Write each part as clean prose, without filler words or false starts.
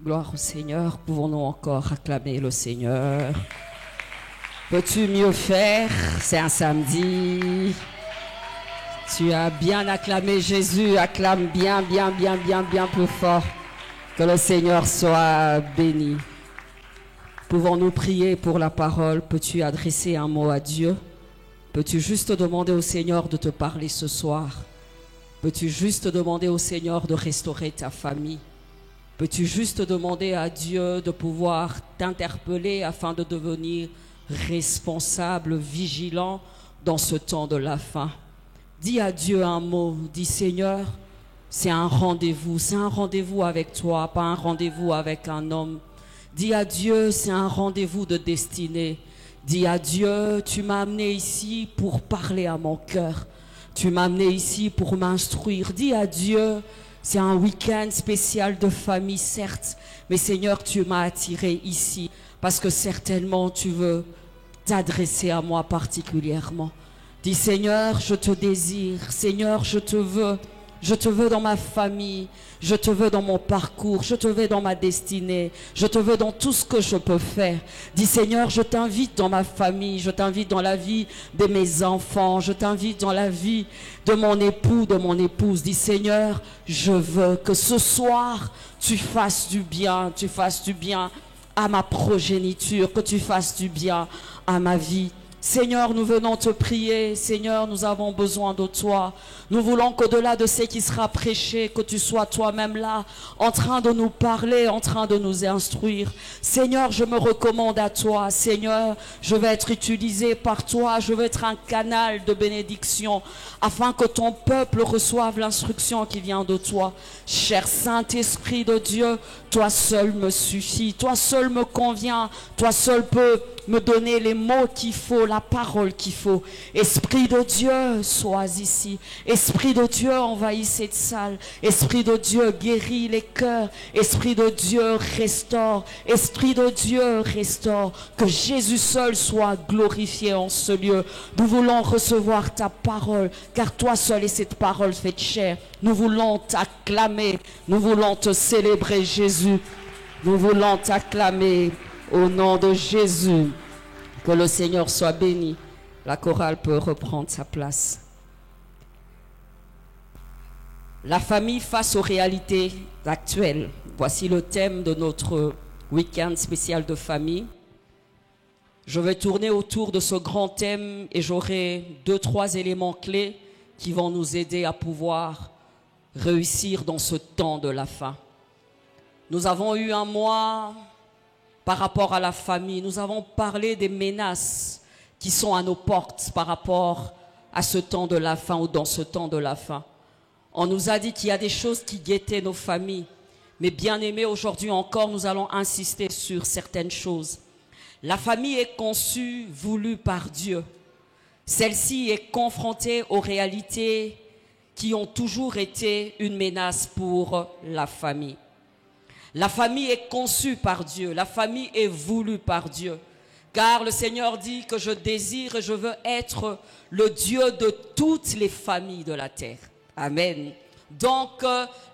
Gloire au Seigneur. Pouvons-nous encore acclamer le Seigneur? Peux-tu mieux faire? C'est un samedi. Tu as bien acclamé Jésus. Acclame bien plus fort. Que le Seigneur soit béni. Pouvons-nous prier pour la parole? Peux-tu adresser un mot à Dieu? Peux-tu juste demander au Seigneur de te parler ce soir? Peux-tu juste demander au Seigneur de restaurer ta famille? Peux-tu juste demander à Dieu de pouvoir t'interpeller afin de devenir responsable, vigilant dans ce temps de la fin? Dis à Dieu un mot, dis Seigneur, c'est un rendez-vous avec toi, pas un rendez-vous avec un homme. Dis à Dieu, c'est un rendez-vous de destinée. Dis à Dieu, tu m'as amené ici pour parler à mon cœur. Tu m'as amené ici pour m'instruire. Dis à Dieu, c'est un week-end spécial de famille, certes. Mais Seigneur, tu m'as attiré ici parce que certainement tu veux t'adresser à moi particulièrement. Dis Seigneur, je te désire. Seigneur, je te veux. Je te veux dans ma famille, je te veux dans mon parcours, je te veux dans ma destinée, je te veux dans tout ce que je peux faire. Dis Seigneur, je t'invite dans ma famille, je t'invite dans la vie de mes enfants, je t'invite dans la vie de mon époux, de mon épouse. Dis Seigneur, je veux que ce soir, tu fasses du bien à ma progéniture, que tu fasses du bien à ma vie. Seigneur, nous venons te prier. Seigneur, nous avons besoin de toi. Nous voulons qu'au-delà de ce qui sera prêché, que tu sois toi-même là, en train de nous parler, en train de nous instruire. Seigneur, je me recommande à toi. Seigneur, je vais être utilisé par toi. Je veux être un canal de bénédiction afin que ton peuple reçoive l'instruction qui vient de toi. Cher Saint-Esprit de Dieu, toi seul me suffit. Toi seul me convient. Toi seul peux me donner les mots qu'il faut, la parole qu'il faut. Esprit de Dieu, sois ici. Esprit de Dieu, envahis cette salle. Esprit de Dieu, guéris les cœurs. Esprit de Dieu, restaure. Esprit de Dieu, restaure. Que Jésus seul soit glorifié en ce lieu. Nous voulons recevoir ta parole, car toi seul est cette parole faite chair. Nous voulons t'acclamer. Nous voulons te célébrer, Jésus. Nous voulons t'acclamer. Au nom de Jésus, que le Seigneur soit béni. La chorale peut reprendre sa place. La famille face aux réalités actuelles. Voici le thème de notre week-end spécial de famille. Je vais tourner autour de ce grand thème et j'aurai 2-3 éléments clés qui vont nous aider à pouvoir réussir dans ce temps de la fin. Nous avons eu un mois par rapport à la famille. Nous avons parlé des menaces qui sont à nos portes par rapport à ce temps de la fin ou dans ce temps de la fin. On nous a dit qu'il y a des choses qui guettaient nos familles. Mais bien aimés, aujourd'hui encore, nous allons insister sur certaines choses. La famille est conçue, voulue par Dieu. Celle-ci est confrontée aux réalités qui ont toujours été une menace pour la famille. La famille est conçue par Dieu, la famille est voulue par Dieu. Car le Seigneur dit que je désire et je veux être le Dieu de toutes les familles de la terre. Amen. Donc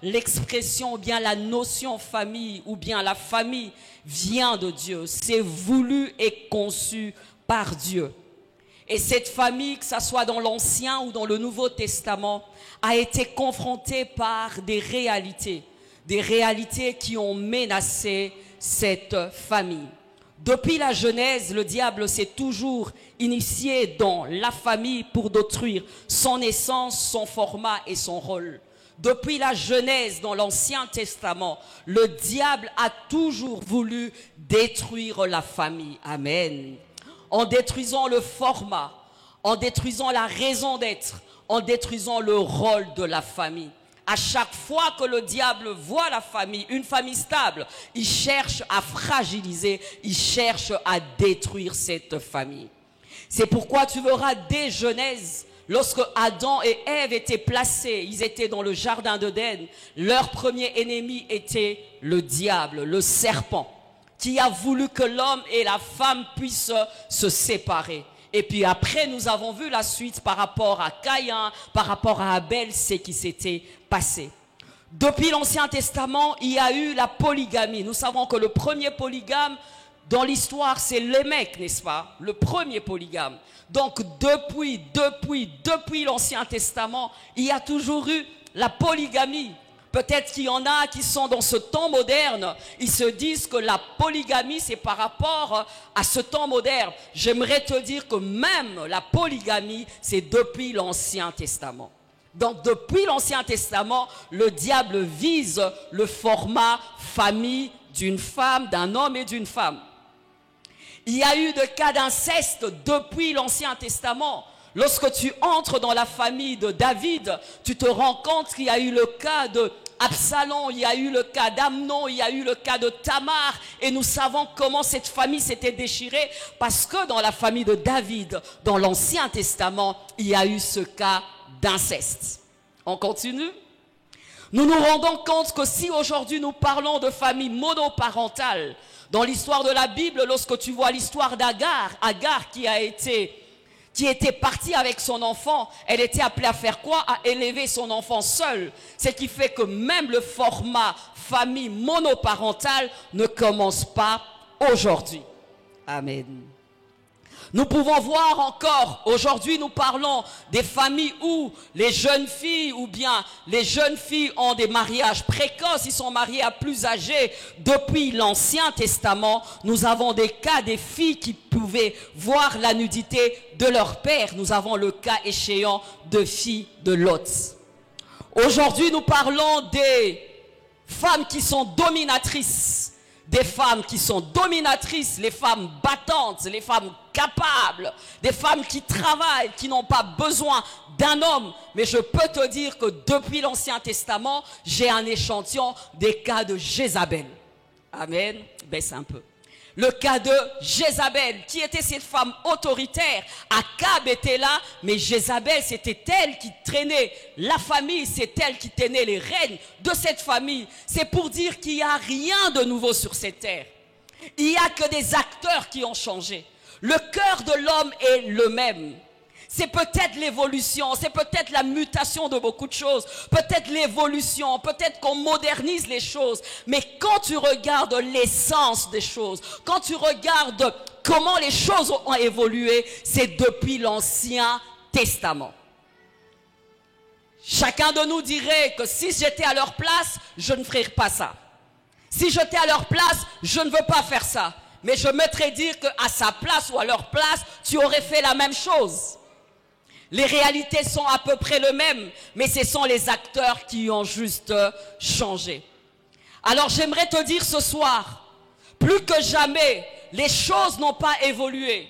l'expression ou bien la notion famille ou bien la famille vient de Dieu. C'est voulu et conçu par Dieu. Et cette famille, que ce soit dans l'Ancien ou dans le Nouveau Testament, a été confrontée par des réalités qui ont menacé cette famille. Depuis la Genèse, le diable s'est toujours initié dans la famille pour détruire son essence, son format et son rôle. Depuis la Genèse, dans l'Ancien Testament, le diable a toujours voulu détruire la famille. Amen. En détruisant le format, en détruisant la raison d'être, en détruisant le rôle de la famille. À chaque fois que le diable voit la famille, une famille stable, il cherche à fragiliser, il cherche à détruire cette famille. C'est pourquoi tu verras dès Genèse, lorsque Adam et Ève étaient placés, ils étaient dans le jardin d'Éden, leur premier ennemi était le diable, le serpent, qui a voulu que l'homme et la femme puissent se séparer. Et puis après, nous avons vu la suite par rapport à Caïn, par rapport à Abel, ce qui s'était passé. Depuis l'Ancien Testament, il y a eu la polygamie. Nous savons que le premier polygame dans l'histoire, c'est Lémec, n'est-ce pas? Le premier polygame. Donc depuis l'Ancien Testament, il y a toujours eu la polygamie. Peut-être qu'il y en a qui sont dans ce temps moderne, ils se disent que la polygamie, c'est par rapport à ce temps moderne. J'aimerais te dire que même la polygamie, c'est depuis l'Ancien Testament. Donc depuis l'Ancien Testament, le diable vise le format famille d'une femme, d'un homme et d'une femme. Il y a eu des cas d'inceste depuis l'Ancien Testament. Lorsque tu entres dans la famille de David, tu te rends compte qu'il y a eu le cas de Absalom, il y a eu le cas d'Amnon, il y a eu le cas de Tamar. Et nous savons comment cette famille s'était déchirée parce que dans la famille de David, dans l'Ancien Testament, il y a eu ce cas d'inceste. On continue. Nous nous rendons compte que si aujourd'hui nous parlons de famille monoparentale, dans l'histoire de la Bible, lorsque tu vois l'histoire d'Agar, Agar qui était partie avec son enfant, elle était appelée à faire quoi? À élever son enfant seule. Ce qui fait que même le format famille monoparentale ne commence pas aujourd'hui. Amen. Nous pouvons voir encore, aujourd'hui nous parlons des familles où les jeunes filles ou bien les jeunes filles ont des mariages précoces, ils sont mariés à plus âgés. Depuis l'Ancien Testament, nous avons des cas des filles qui pouvaient voir la nudité de leur père. Nous avons le cas échéant de filles de Lot. Aujourd'hui nous parlons des femmes qui sont dominatrices. Des femmes qui sont dominatrices, les femmes battantes, les femmes capables, des femmes qui travaillent, qui n'ont pas besoin d'un homme. Mais je peux te dire que depuis l'Ancien Testament, j'ai un échantillon des cas de Jézabel. Amen. Baisse un peu. Le cas de Jézabel, qui était cette femme autoritaire. Akab était là, mais Jézabel, c'était elle qui traînait la famille, c'est elle qui tenait les rênes de cette famille. C'est pour dire qu'il n'y a rien de nouveau sur cette terre. Il n'y a que des acteurs qui ont changé. Le cœur de l'homme est le même. C'est peut-être l'évolution, c'est peut-être la mutation de beaucoup de choses, peut-être l'évolution, peut-être qu'on modernise les choses. Mais quand tu regardes l'essence des choses, quand tu regardes comment les choses ont évolué, c'est depuis l'Ancien Testament. Chacun de nous dirait que si j'étais à leur place, je ne ferais pas ça. Si j'étais à leur place, je ne veux pas faire ça. Mais je mettrais dire qu'à sa place ou à leur place, tu aurais fait la même chose. Les réalités sont à peu près les mêmes, mais ce sont les acteurs qui ont juste changé. Alors j'aimerais te dire ce soir, plus que jamais, les choses n'ont pas évolué.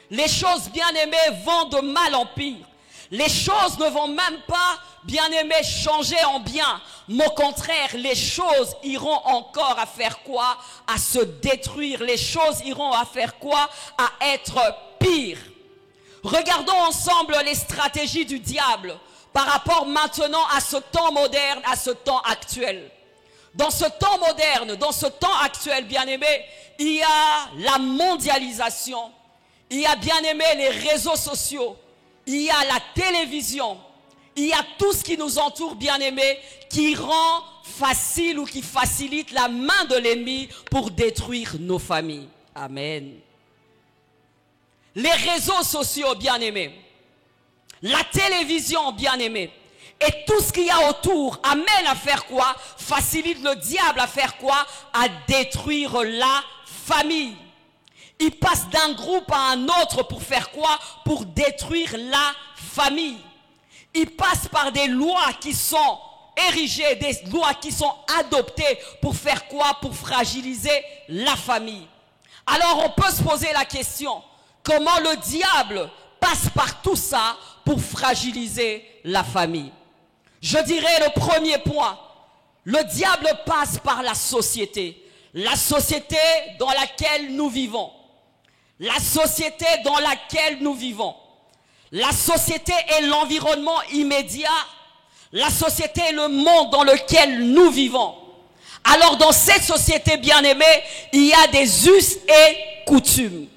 Les choses, bien-aimées, vont de mal en pire. Les choses ne vont même pas, bien-aimés, changer en bien. Mais au contraire, les choses iront encore à faire quoi? À se détruire. Les choses iront à faire quoi? À être pires. Regardons ensemble les stratégies du diable par rapport maintenant à ce temps moderne, à ce temps actuel. Dans ce temps moderne, dans ce temps actuel, bien-aimés, il y a la mondialisation, il y a, bien-aimés, les réseaux sociaux, il y a la télévision, il y a tout ce qui nous entoure, bien-aimés, qui rend facile ou qui facilite la main de l'ennemi pour détruire nos familles. Amen. Les réseaux sociaux, bien-aimés, la télévision, bien-aimés, et tout ce qu'il y a autour amène à faire quoi? Facilite le diable à faire quoi? À détruire la famille. Il passe d'un groupe à un autre pour faire quoi? Pour détruire la famille. Il passe par des lois qui sont érigées, des lois qui sont adoptées pour faire quoi? Pour fragiliser la famille. Alors on peut se poser la question, comment le diable passe par tout ça pour fragiliser la famille? Je dirais le premier point, le diable passe par la société dans laquelle nous vivons. La société dans laquelle nous vivons. La société est l'environnement immédiat. La société est le monde dans lequel nous vivons. Alors dans cette société, bien-aimée, il y a des us et coutumes.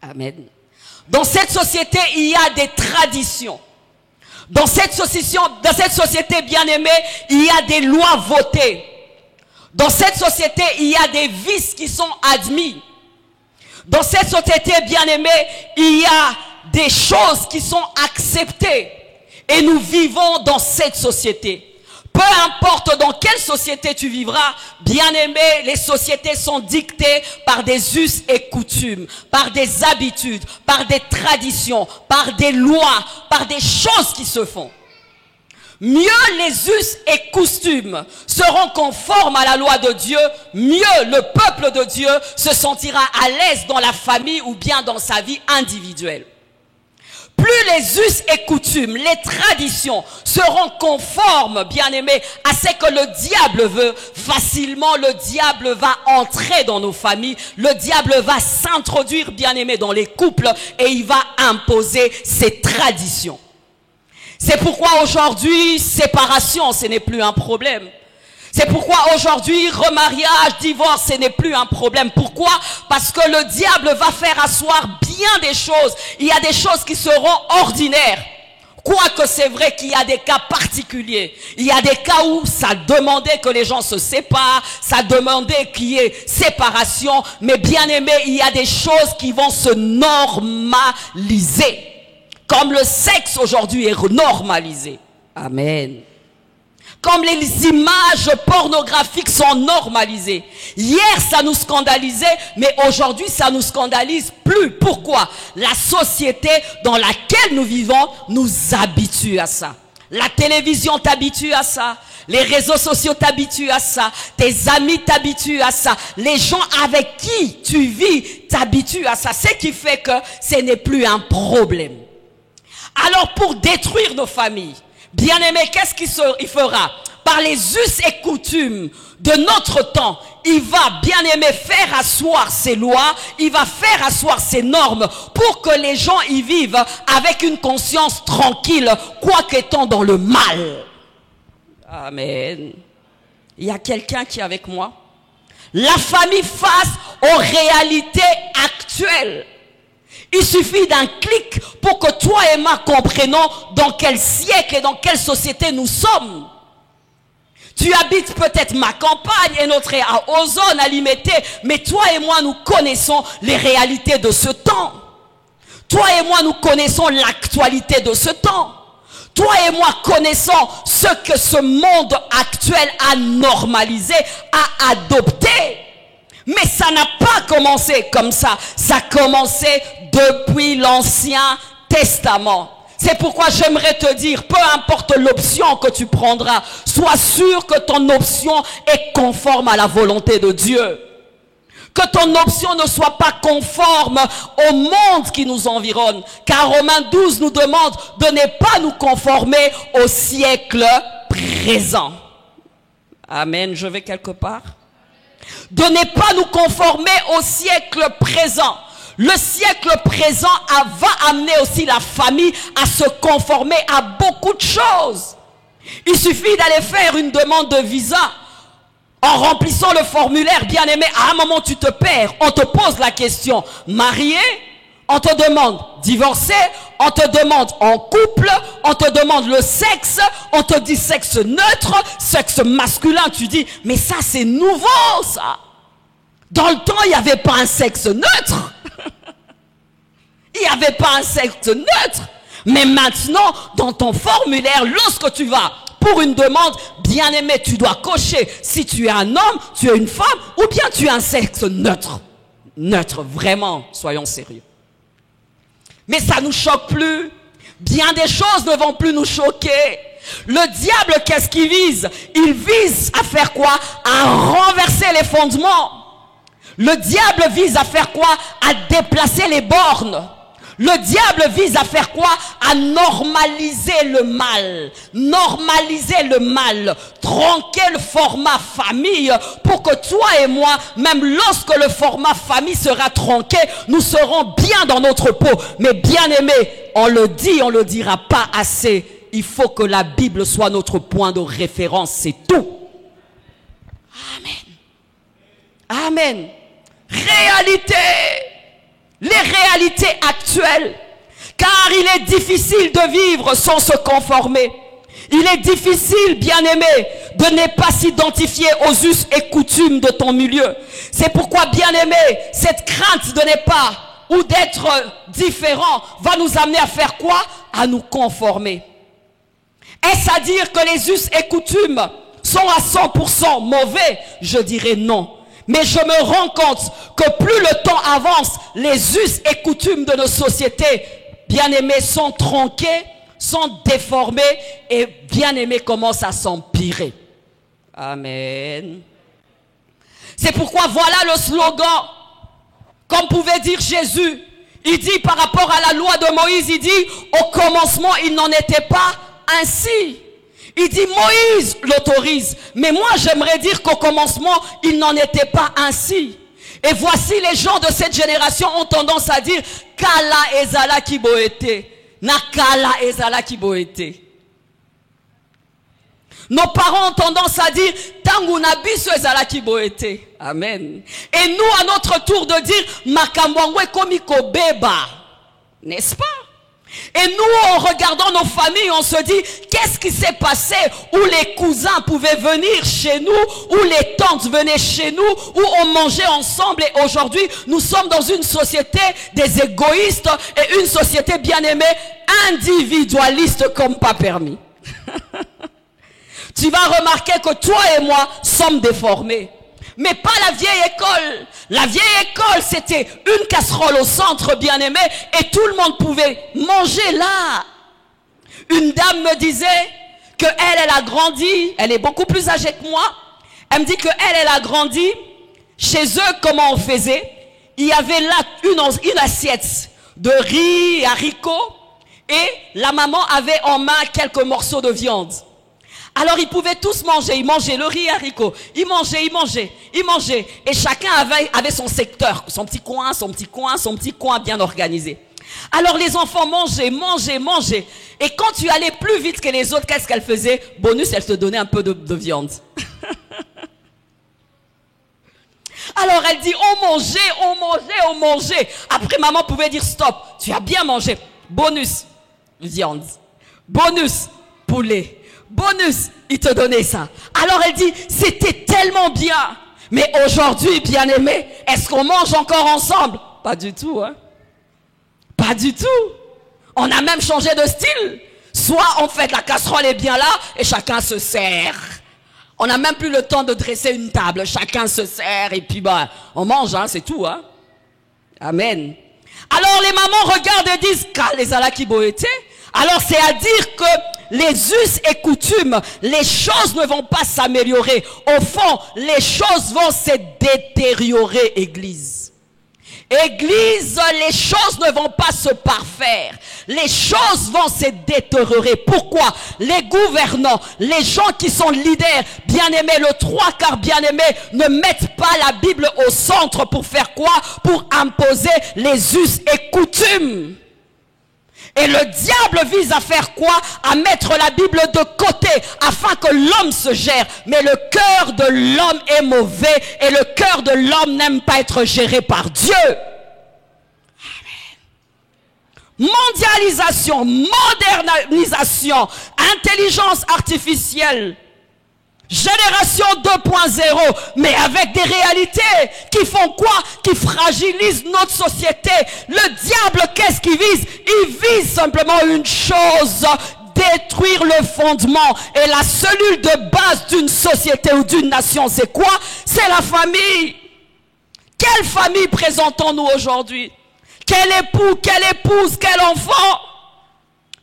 Amen. Dans cette société, il y a des traditions. Dans cette société bien-aimée, il y a des lois votées. Dans cette société, il y a des vices qui sont admis. Dans cette société bien-aimée, il y a des choses qui sont acceptées. Et nous vivons dans cette société. Peu importe dans quelle société tu vivras, bien-aimé, les sociétés sont dictées par des us et coutumes, par des habitudes, par des traditions, par des lois, par des choses qui se font. Mieux les us et coutumes seront conformes à la loi de Dieu, mieux le peuple de Dieu se sentira à l'aise dans la famille ou bien dans sa vie individuelle. Plus les us et coutumes, les traditions seront conformes, bien-aimés, à ce que le diable veut, facilement le diable va entrer dans nos familles, le diable va s'introduire, bien-aimés, dans les couples et il va imposer ses traditions. C'est pourquoi aujourd'hui, séparation, ce n'est plus un problème. C'est pourquoi aujourd'hui, remariage, divorce, ce n'est plus un problème. Pourquoi? Parce que le diable va faire asseoir bien des choses. Il y a des choses qui seront ordinaires. Quoique c'est vrai qu'il y a des cas particuliers. Il y a des cas où ça demandait que les gens se séparent, ça demandait qu'il y ait séparation. Mais bien aimé, il y a des choses qui vont se normaliser. Comme le sexe aujourd'hui est normalisé. Amen. Comme les images pornographiques sont normalisées. Hier, ça nous scandalisait, mais aujourd'hui, ça nous scandalise plus. Pourquoi? La société dans laquelle nous vivons nous habitue à ça. La télévision t'habitue à ça. Les réseaux sociaux t'habituent à ça. Tes amis t'habituent à ça. Les gens avec qui tu vis t'habituent à ça. Ce qui fait que ce n'est plus un problème. Alors, pour détruire nos familles, bien-aimé, qu'est-ce qu'il fera? Par les us et coutumes de notre temps, il va, bien-aimé, faire asseoir ses lois, il va faire asseoir ses normes pour que les gens y vivent avec une conscience tranquille, quoiqu'étant dans le mal. Amen. Il y a quelqu'un qui est avec moi? La famille face aux réalités actuelles. Il suffit d'un clic pour que toi et moi comprenions dans quel siècle et dans quelle société nous sommes. Tu habites peut-être ma campagne et notre est à Ozone, à Limité, mais toi et moi nous connaissons les réalités de ce temps. Toi et moi nous connaissons l'actualité de ce temps. Toi et moi connaissons ce que ce monde actuel a normalisé, a adopté. Mais ça n'a pas commencé comme ça. Ça a commencé depuis l'Ancien Testament. C'est pourquoi j'aimerais te dire, peu importe l'option que tu prendras, sois sûr que ton option est conforme à la volonté de Dieu. Que ton option ne soit pas conforme au monde qui nous environne. Car Romains 12 nous demande de ne pas nous conformer au siècle présent. Amen, je vais quelque part. De ne pas nous conformer au siècle présent. Le siècle présent va amener aussi la famille à se conformer à beaucoup de choses. Il suffit d'aller faire une demande de visa. En remplissant le formulaire, bien aimé, à un moment tu te perds. On te pose la question, marié? On te demande divorcé, on te demande en couple, on te demande le sexe, on te dit sexe neutre, sexe masculin. Tu dis, mais ça c'est nouveau ça. Dans le temps, il n'y avait pas un sexe neutre. Il n'y avait pas un sexe neutre. Mais maintenant, dans ton formulaire, lorsque tu vas pour une demande, bien aimé, tu dois cocher si tu es un homme, tu es une femme, ou bien tu es un sexe neutre. Neutre, vraiment, soyons sérieux. Mais ça ne nous choque plus. Bien des choses ne vont plus nous choquer. Le diable, qu'est-ce qu'il vise? Il vise à faire quoi? À renverser les fondements. Le diable vise à faire quoi? À déplacer les bornes. Le diable vise à faire quoi? À normaliser le mal. Normaliser le mal. Tronquer le format famille pour que toi et moi, même lorsque le format famille sera tronqué, nous serons bien dans notre peau. Mais bien aimé, on le dit, on le dira pas assez. Il faut que la Bible soit notre point de référence, c'est tout. Amen. Amen. Réalité. Les réalités actuelles. Car Car il est difficile de vivre sans se conformer. Il est difficile, bien-aimé, de ne pas s'identifier aux us et coutumes de ton milieu. C'est pourquoi, bien-aimé, cette crainte de ne pas ou d'être différent va nous amener à faire quoi? À nous conformer. Est-ce à dire que les us et coutumes sont à 100% mauvais? Je dirais non. Mais je me rends compte que plus le temps avance, les us et coutumes de nos sociétés, bien-aimés, sont tronqués, sont déformés et bien-aimés commencent à s'empirer. Amen. C'est pourquoi voilà le slogan, comme pouvait dire Jésus. Il dit par rapport à la loi de Moïse, il dit au commencement il n'en était pas ainsi. Il dit Moïse l'autorise, mais moi j'aimerais dire qu'au commencement il n'en était pas ainsi. Et voici les gens de cette génération ont tendance à dire Kala ezala kiboete. Nakala ezala kiboete. Nos parents ont tendance à dire Tangu nabiso ezala kiboete. Amen. Et nous à notre tour de dire Makambwangwe komiko beba. N'est-ce pas? Et nous, en regardant nos familles, on se dit, qu'est-ce qui s'est passé où les cousins pouvaient venir chez nous, où les tantes venaient chez nous, où on mangeait ensemble. Et aujourd'hui, nous sommes dans une société des égoïstes et une société bien aimée, individualiste comme pas permis. Tu vas remarquer que toi et moi sommes déformés. Mais pas la vieille école. La vieille école, c'était une casserole au centre, bien-aimé, et tout le monde pouvait manger là. Une dame me disait que elle a grandi, elle est beaucoup plus âgée que moi. Elle me dit que elle a grandi. Chez eux, comment on faisait? Il y avait là une assiette de riz, haricots, et la maman avait en main quelques morceaux de viande. Alors ils pouvaient tous manger, ils mangeaient le riz et haricots, ils mangeaient. Et chacun avait son secteur, son petit coin bien organisé. Alors les enfants mangeaient. Et quand tu allais plus vite que les autres, qu'est-ce qu'elle faisait? Bonus, elle te donnait un peu de viande. Alors elle dit, on mangeait. Après maman pouvait dire stop, tu as bien mangé. Bonus, viande. Bonus, poulet. Bonus, il te donnait ça. Alors elle dit, c'était tellement bien. Mais aujourd'hui, bien aimé, est-ce qu'on mange encore ensemble? Pas du tout, hein. Pas du tout. On a même changé de style. Soit en fait la casserole est bien là et chacun se sert. On n'a même plus le temps de dresser une table. Chacun se sert et puis on mange, hein, c'est tout, hein. Amen. Alors les mamans regardent et disent, les alaki boété. Alors c'est à dire que les us et coutumes, les choses ne vont pas s'améliorer. Au fond, les choses vont se détériorer, Église. Église, les choses ne vont pas se parfaire. Les choses vont se détériorer. Pourquoi? Les gouvernants, les gens qui sont leaders, bien-aimés, le 3/4 bien-aimés, ne mettent pas la Bible au centre pour faire quoi? Pour imposer les us et coutumes. Et le diable vise à faire quoi? À mettre la Bible de côté afin que l'homme se gère. Mais le cœur de l'homme est mauvais et le cœur de l'homme n'aime pas être géré par Dieu. Amen. Mondialisation, modernisation, intelligence artificielle. Génération 2.0, mais avec des réalités qui font quoi? Qui fragilisent notre société. Le diable, qu'est-ce qu'il vise? Il vise simplement une chose, détruire le fondement. Et la cellule de base d'une société ou d'une nation, c'est quoi? C'est la famille. Quelle famille présentons-nous aujourd'hui? Quel époux, quelle épouse, quel enfant?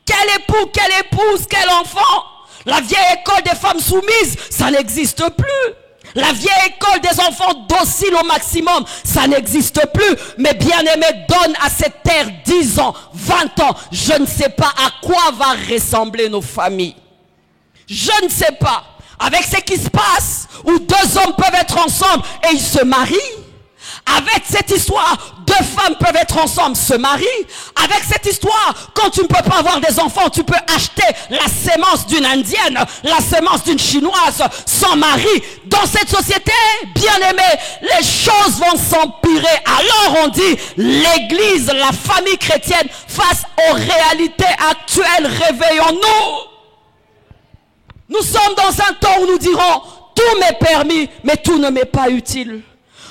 Quel époux, quelle épouse, quel enfant? La vieille école des femmes soumises, ça n'existe plus. La vieille école des enfants dociles au maximum, ça n'existe plus. Mais bien-aimé, donne à cette terre 10 ans, 20 ans. Je ne sais pas à quoi va ressembler nos familles. Je ne sais pas. Avec ce qui se passe, où 2 hommes peuvent être ensemble et ils se marient. Avec cette histoire, 2 femmes peuvent être ensemble, se marient. Avec cette histoire, quand tu ne peux pas avoir des enfants, tu peux acheter la sémence d'une indienne, la sémence d'une chinoise, sans mari. Dans cette société, bien bien-aimés, les choses vont s'empirer. Alors on dit, l'Église, la famille chrétienne, face aux réalités actuelles, réveillons-nous. Nous sommes dans un temps où nous dirons, tout m'est permis, mais tout ne m'est pas utile.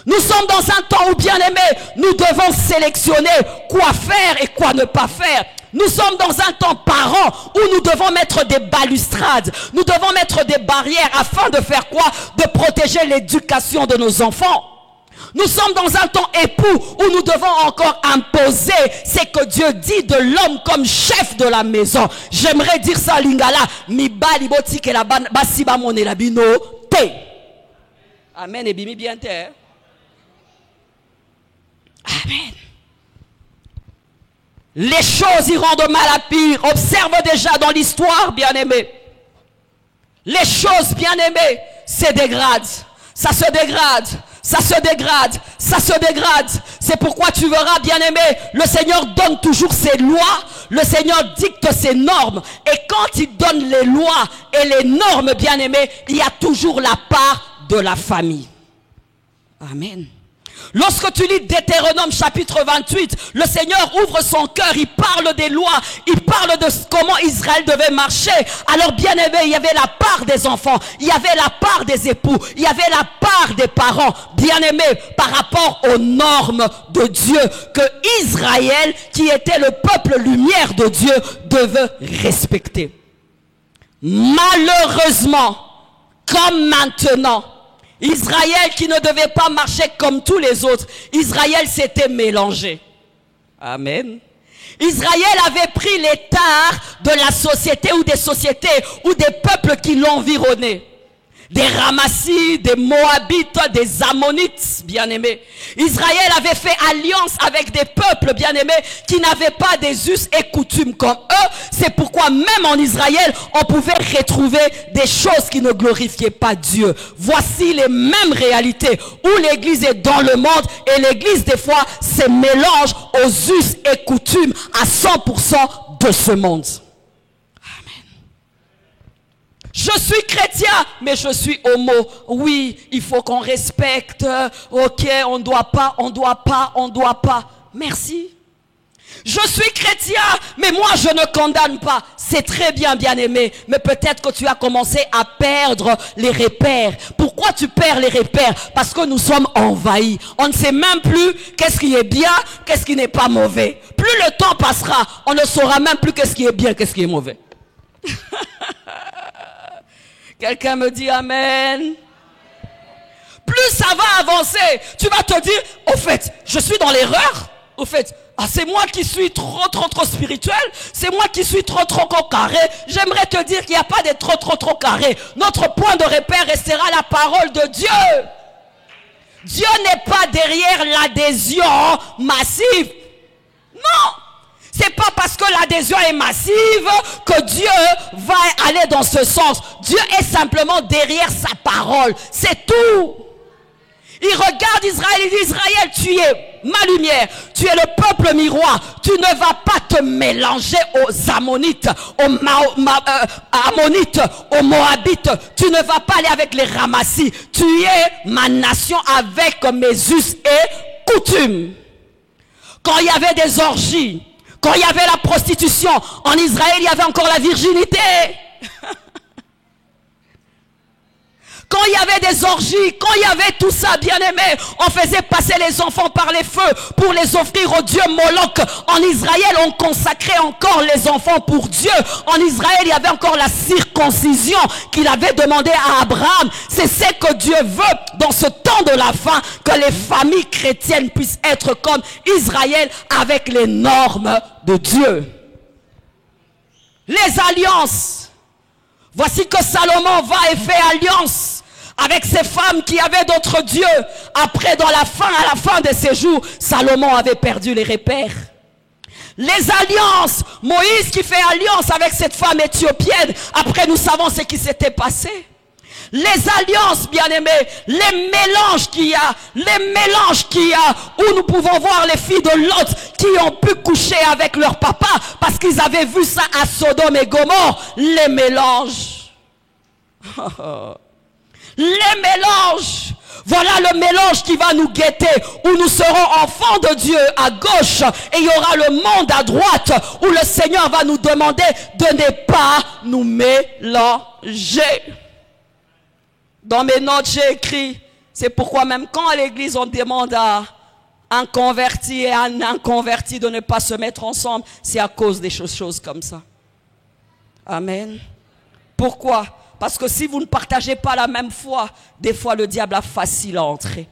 Nous sommes dans un temps où, bien aimés, nous devons sélectionner quoi faire et quoi ne pas faire. Nous sommes dans un temps parents où nous devons mettre des balustrades, nous devons mettre des barrières afin de faire quoi? De protéger l'éducation de nos enfants. Nous sommes dans un temps époux où nous devons encore imposer ce que Dieu dit de l'homme comme chef de la maison. J'aimerais dire ça à Lingala. Mi bali boti ke la basiba mone la bino te. Amen et bimi bien te. Amen. Les choses iront de mal à pire. Observe déjà dans l'histoire, bien-aimés. Les choses, bien-aimés, se dégradent. Ça se dégrade. Ça se dégrade, ça se dégrade. C'est pourquoi tu verras, bien-aimé, le Seigneur donne toujours ses lois, le Seigneur dicte ses normes. Et quand il donne les lois et les normes, bien-aimé, il y a toujours la part de la famille. Amen. Lorsque tu lis Deutéronome chapitre 28, le Seigneur ouvre son cœur, il parle des lois, il parle de comment Israël devait marcher. Alors bien aimé, il y avait la part des enfants, il y avait la part des époux, il y avait la part des parents, bien aimé, par rapport aux normes de Dieu que Israël, qui était le peuple lumière de Dieu, devait respecter. Malheureusement, comme maintenant, Israël qui ne devait pas marcher comme tous les autres, Israël s'était mélangé. Amen. Israël avait pris les tares de la société ou des sociétés ou des peuples qui l'environnaient. Des Ramassis, des Moabites, des Ammonites, bien-aimés. Israël avait fait alliance avec des peuples, bien-aimés, qui n'avaient pas des us et coutumes comme eux. C'est pourquoi même en Israël, on pouvait retrouver des choses qui ne glorifiaient pas Dieu. Voici les mêmes réalités où l'Église est dans le monde et l'Église, des fois, se mélange aux us et coutumes à 100% de ce monde. Je suis chrétien, mais je suis homo. Oui, il faut qu'on respecte. Ok, on doit pas. Merci. Je suis chrétien, mais moi je ne condamne pas. C'est très bien, bien-aimé. Mais peut-être que tu as commencé à perdre les repères. Pourquoi tu perds les repères? Parce que nous sommes envahis. On ne sait même plus qu'est-ce qui est bien, qu'est-ce qui n'est pas mauvais. Plus le temps passera, on ne saura même plus qu'est-ce qui est bien, qu'est-ce qui est mauvais. Quelqu'un me dit Amen. Plus ça va avancer, tu vas te dire, au fait, je suis dans l'erreur. Au fait, c'est moi qui suis trop spirituel. C'est moi qui suis trop carré. J'aimerais te dire qu'il n'y a pas de trop carré. Notre point de repère restera la parole de Dieu. Dieu n'est pas derrière l'adhésion massive. Non. C'est pas parce que l'adhésion est massive que Dieu va aller dans ce sens. Dieu est simplement derrière sa parole. C'est tout. Il regarde Israël, il dit Israël, tu es ma lumière, tu es le peuple miroir. Tu ne vas pas te mélanger aux Ammonites, aux Moabites. Tu ne vas pas aller avec les Ramassis. Tu es ma nation avec mes us et coutumes. Quand il y avait des orgies, quand il y avait la prostitution, en Israël, il y avait encore la virginité. Quand il y avait des orgies, quand il y avait tout ça, bien aimé, on faisait passer les enfants par les feux pour les offrir au Dieu Moloch. En Israël, on consacrait encore les enfants pour Dieu. En Israël, il y avait encore la circoncision qu'il avait demandé à Abraham. C'est ce que Dieu veut dans ce temps de la fin, que les familles chrétiennes puissent être comme Israël avec les normes de Dieu. Les alliances. Voici que Salomon va et fait alliance avec ces femmes qui avaient d'autres dieux. Après, à la fin de ses jours, Salomon avait perdu les repères. Les alliances, Moïse qui fait alliance avec cette femme éthiopienne, après nous savons ce qui s'était passé. Les alliances, bien-aimés, les mélanges qu'il y a, où nous pouvons voir les filles de Lot qui ont pu coucher avec leur papa parce qu'ils avaient vu ça à Sodome et Gomorrhe. Les mélanges. Les mélanges. Voilà le mélange qui va nous guetter, où nous serons enfants de Dieu à gauche et il y aura le monde à droite, où le Seigneur va nous demander de ne pas nous mélanger. Dans mes notes, j'ai écrit, c'est pourquoi même quand à l'église on demande à un converti et un inconverti de ne pas se mettre ensemble, c'est à cause des choses comme ça. Amen. Pourquoi? Parce que si vous ne partagez pas la même foi, des fois le diable a facile à entrer.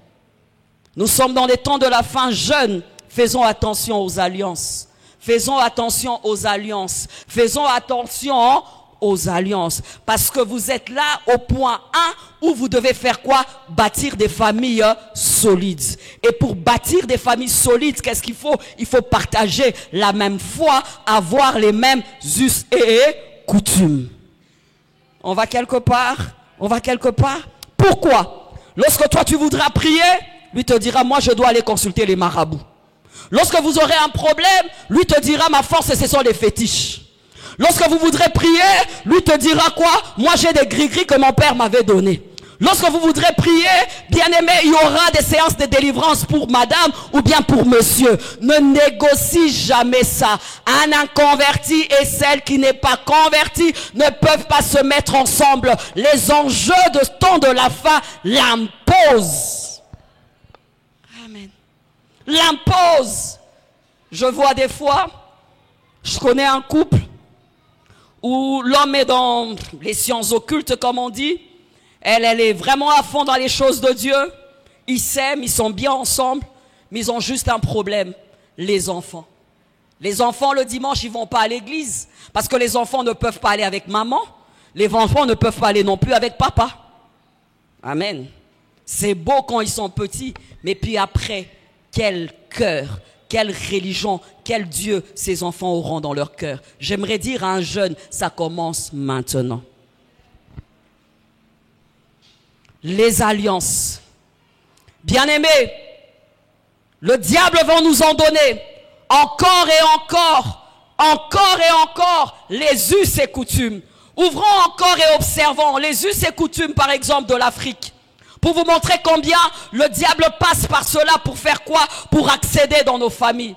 Nous sommes dans les temps de la fin, jeunes, faisons attention aux alliances. Faisons attention aux alliances. Faisons attention aux alliances. Parce que vous êtes là au point 1 où vous devez faire quoi? Bâtir des familles solides. Et pour bâtir des familles solides, qu'est-ce qu'il faut? Il faut partager la même foi, avoir les mêmes us et coutumes. On va quelque part? On va quelque part? Pourquoi? Lorsque toi tu voudras prier, lui te dira, moi je dois aller consulter les marabouts. Lorsque vous aurez un problème, lui te dira, ma force ce sont les fétiches. Lorsque vous voudrez prier, lui te dira quoi? Moi j'ai des gris-gris que mon père m'avait donné. Lorsque vous voudrez prier, bien aimé, il y aura des séances de délivrance pour madame ou bien pour monsieur. Ne négocie jamais ça. Un inconverti et celle qui n'est pas convertie ne peuvent pas se mettre ensemble. Les enjeux de temps de la fin l'imposent. Amen. L'imposent. Je vois des fois, je connais un couple où l'homme est dans les sciences occultes, comme on dit. Elle est vraiment à fond dans les choses de Dieu. Ils s'aiment, ils sont bien ensemble, mais ils ont juste un problème, les enfants. Les enfants, le dimanche, ils vont pas à l'église, parce que les enfants ne peuvent pas aller avec maman. Les enfants ne peuvent pas aller non plus avec papa. Amen. C'est beau quand ils sont petits, mais puis après, quel cœur, quelle religion, quel Dieu ces enfants auront dans leur cœur. J'aimerais dire à un jeune, ça commence maintenant. Les alliances. Bien-aimés, le diable va nous en donner encore et encore les us et coutumes. Ouvrons encore et observons les us et coutumes, par exemple, de l'Afrique. Pour vous montrer combien le diable passe par cela pour faire quoi? Pour accéder dans nos familles.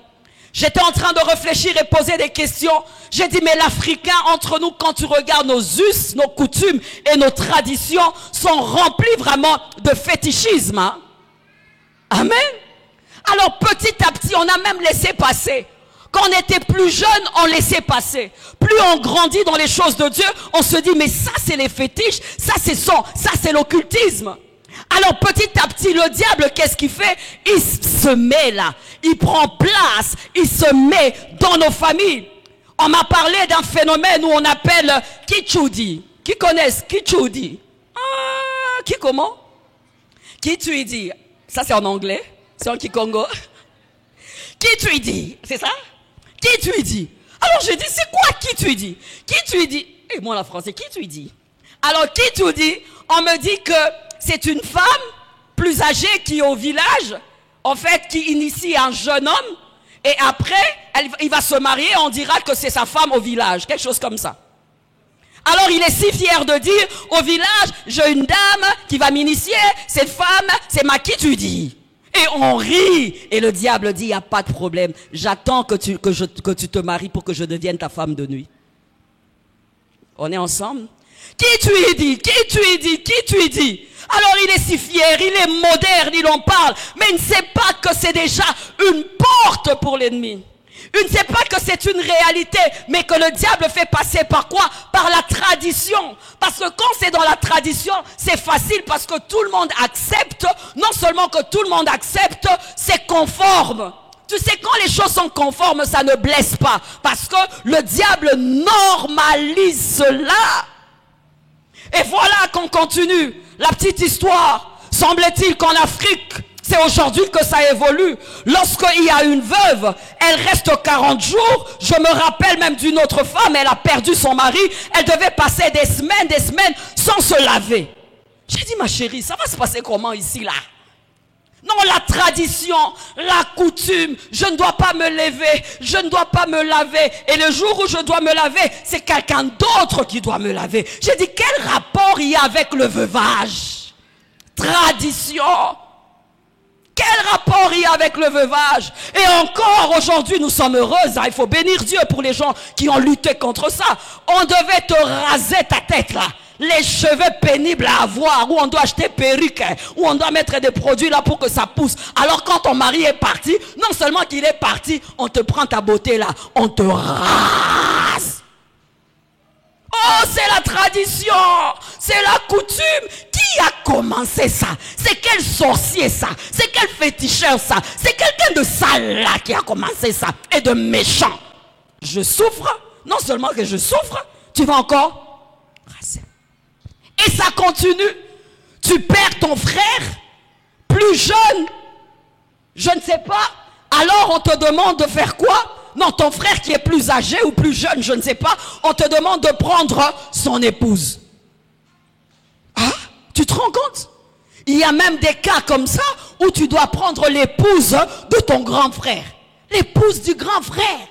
J'étais en train de réfléchir et poser des questions. J'ai dit, mais l'Africain, entre nous, quand tu regardes nos us, nos coutumes et nos traditions, sont remplis vraiment de fétichisme. Hein? Amen. Alors, petit à petit, on a même laissé passer. Quand on était plus jeune, on laissait passer. Plus on grandit dans les choses de Dieu, on se dit, mais ça, c'est les fétiches, ça, c'est l'occultisme. Alors petit à petit, le diable, qu'est-ce qu'il fait? Il se met là, il prend place, il se met dans nos familles. On m'a parlé d'un phénomène où on appelle Kichudi. Qui connaissent Kichudi? Ah, qui comment? Kichudi. Ça c'est en anglais, c'est en Kikongo. Kichudi, c'est ça? Kichudi. Alors j'ai dit, c'est quoi Kichudi? Kichudi. Et moi la français, Kichudi. Alors Kichudi, on me dit que c'est une femme plus âgée qui est au village, en fait, qui initie un jeune homme, et après, il va se marier, on dira que c'est sa femme au village, quelque chose comme ça. Alors il est si fier de dire, au village, j'ai une dame qui va m'initier, cette femme, c'est ma Kichudi. Et on rit, et le diable dit, il n'y a pas de problème, j'attends que tu te maries pour que je devienne ta femme de nuit. On est ensemble? Qui tu es dit? Qui tu es dit? Qui tu es dit? Alors il est si fier, il est moderne, il en parle, mais il ne sait pas que c'est déjà une porte pour l'ennemi. Il ne sait pas que c'est une réalité, mais que le diable fait passer par quoi? Par la tradition. Parce que quand c'est dans la tradition, c'est facile parce que tout le monde accepte. Non seulement que tout le monde accepte, c'est conforme. Tu sais, quand les choses sont conformes, ça ne blesse pas. Parce que le diable normalise cela. Et voilà qu'on continue. La petite histoire. Semble-t-il qu'en Afrique, c'est aujourd'hui que ça évolue. Lorsqu'il y a une veuve, elle reste 40 jours. Je me rappelle même d'une autre femme, elle a perdu son mari. Elle devait passer des semaines sans se laver. J'ai dit, ma chérie, ça va se passer comment ici, là? Non, la tradition, la coutume, je ne dois pas me lever, je ne dois pas me laver. Et le jour où je dois me laver, c'est quelqu'un d'autre qui doit me laver. J'ai dit, quel rapport il y a avec le veuvage? tradition. Quel rapport il y a avec le veuvage? Et encore aujourd'hui, nous sommes heureuses. Hein? Il faut bénir Dieu pour les gens qui ont lutté contre ça. On devait te raser ta tête là. Les cheveux pénibles à avoir, où on doit acheter perruque, où on doit mettre des produits là pour que ça pousse. Alors quand ton mari est parti, non seulement qu'il est parti, on te prend ta beauté là, on te rase. Oh, c'est la tradition, c'est la coutume. Qui a commencé ça? C'est quel sorcier ça? C'est quel féticheur ça? C'est quelqu'un de sale là qui a commencé ça et de méchant. Je souffre, non seulement que je souffre, tu vas encore raser. Et ça continue. Tu perds ton frère, plus jeune, je ne sais pas. Alors on te demande de faire quoi? Non, ton frère qui est plus âgé ou plus jeune, je ne sais pas. On te demande de prendre son épouse. Ah, tu te rends compte? Il y a même des cas comme ça où tu dois prendre l'épouse de ton grand frère. L'épouse du grand frère.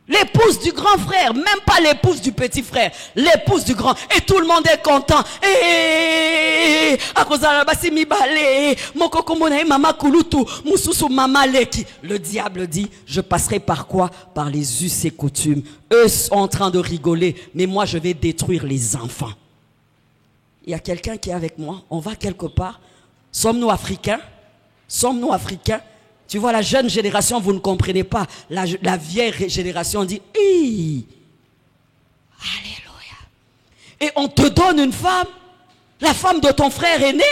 L'épouse du grand frère, même pas l'épouse du petit frère, l'épouse du grand. Et tout le monde est content. Le diable dit, je passerai par quoi? Par les us et coutumes. Eux sont en train de rigoler, mais moi je vais détruire les enfants. Il y a quelqu'un qui est avec moi, on va quelque part. Sommes-nous africains? Sommes-nous africains? Tu vois, la jeune génération, vous ne comprenez pas. La vieille génération dit, Hi! Alléluia. Et on te donne une femme, la femme de ton frère aîné,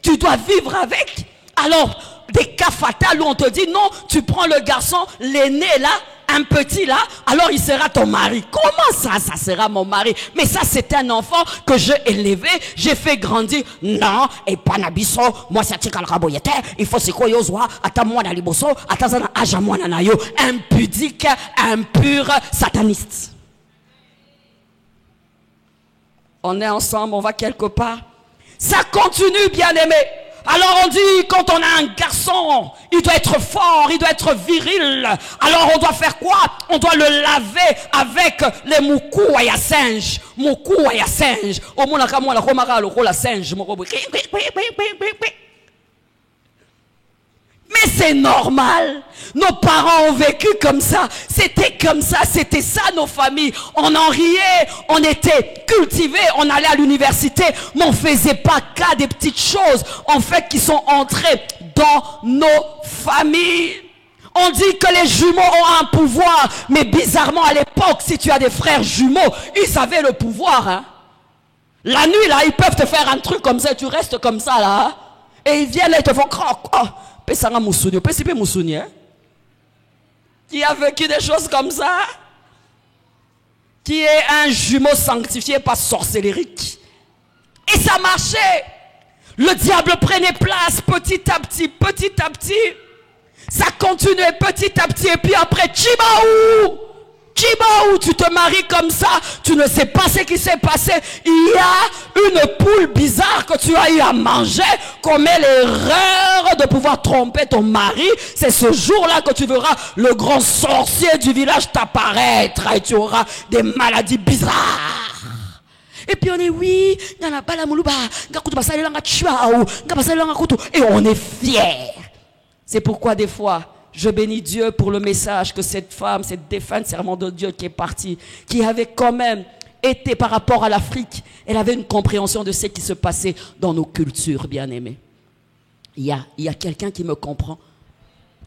tu dois vivre avec. Alors, des cas fatals où on te dit, non, tu prends le garçon, l'aîné là, un petit là, alors il sera ton mari. Comment ça, ça sera mon mari? Mais ça, c'est un enfant que j'ai élevé, j'ai fait grandir. Non, et pas nabiso, moi c'est Tika Raboyete, il faut se koyozwa, ata moi na liboso, ata zana aja moi na nayo, impudique, impur, sataniste. On est ensemble, on va quelque part. Ça continue, bien-aimé. Alors on dit, quand on a un garçon, il doit être fort, il doit être viril. Alors on doit faire quoi? On doit le laver avec les moukou à singe. Moukou à singe. Au moins, la singe. Mais c'est normal. Nos parents ont vécu comme ça. C'était comme ça. C'était ça nos familles. On en riait. On était cultivés. On allait à l'université. Mais on ne faisait pas cas des petites choses. En fait, qui sont entrées dans nos familles. On dit que les jumeaux ont un pouvoir. Mais bizarrement, à l'époque, si tu as des frères jumeaux, ils avaient le pouvoir. Hein? La nuit, là, ils peuvent te faire un truc comme ça. Tu restes comme ça, là. Hein? Et ils viennent là, ils te font croc. Oh. Qui a vécu des choses comme ça, qui est un jumeau sanctifié par sorcellerique. Et ça marchait. Le diable prenait place petit à petit, ça continuait petit à petit, et puis après, Chibaou, tu te maries comme ça, tu ne sais pas ce qui s'est passé. Il y a une poule bizarre que tu as eu à manger, commet l'erreur de pouvoir tromper ton mari. C'est ce jour-là que tu verras le grand sorcier du village t'apparaître et tu auras des maladies bizarres. Et puis on est oui, et on est fiers. C'est pourquoi des fois, je bénis Dieu pour le message que cette femme, cette défunte servante de Dieu qui est partie, qui avait quand même été par rapport à l'Afrique, elle avait une compréhension de ce qui se passait dans nos cultures, bien-aimés. Il y a quelqu'un qui me comprend.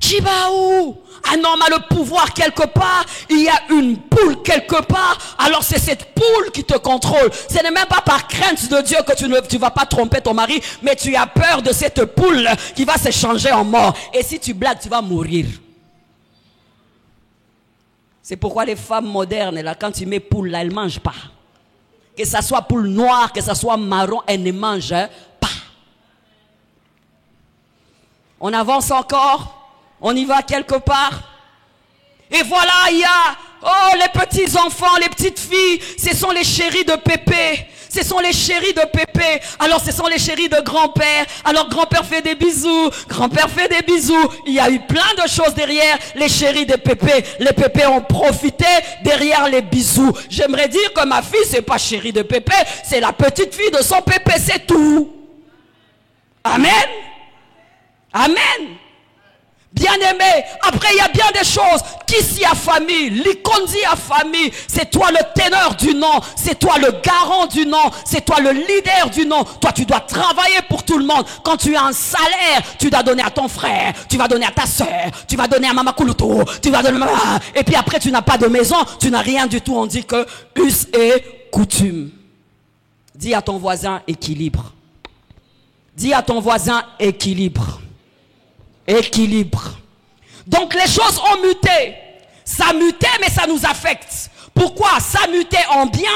Chibaou, un homme a le pouvoir quelque part, il y a une poule quelque part, alors c'est cette poule qui te contrôle. Ce n'est même pas par crainte de Dieu que tu ne vas pas tromper ton mari, mais tu as peur de cette poule qui va se changer en mort. Et si tu blagues, tu vas mourir. C'est pourquoi les femmes modernes, là, quand tu mets poule là, elles ne mangent pas. Que ça soit poule noire, que ça soit marron, elles ne mangent pas. On avance encore. On y va quelque part. Et voilà, il y a les petits enfants, les petites filles. Ce sont les chéris de Pépé. Ce sont les chéris de Pépé. Alors ce sont les chéris de grand-père. Alors grand-père fait des bisous. Grand-père fait des bisous. Il y a eu plein de choses derrière les chéris de Pépé. Les Pépé ont profité derrière les bisous. J'aimerais dire que ma fille, c'est pas chérie de Pépé. C'est la petite fille de son Pépé, c'est tout. Amen. Amen. Bien-aimé, après il y a bien des choses. Qui s'y a famille? L'Ikondi a famille. C'est toi le ténor du nom. C'est toi le garant du nom. C'est toi le leader du nom. Toi tu dois travailler pour tout le monde. Quand tu as un salaire, tu dois donner à ton frère. Tu vas donner à ta soeur. Tu vas donner à Mama Kuluto. Tu vas donner à Mama. Et puis après tu n'as pas de maison. Tu n'as rien du tout. On dit que us et coutume. Dis à ton voisin équilibre. Dis à ton voisin équilibre. Équilibre. Donc les choses ont muté. Ça mutait, mais ça nous affecte. Pourquoi? Ça mutait en bien,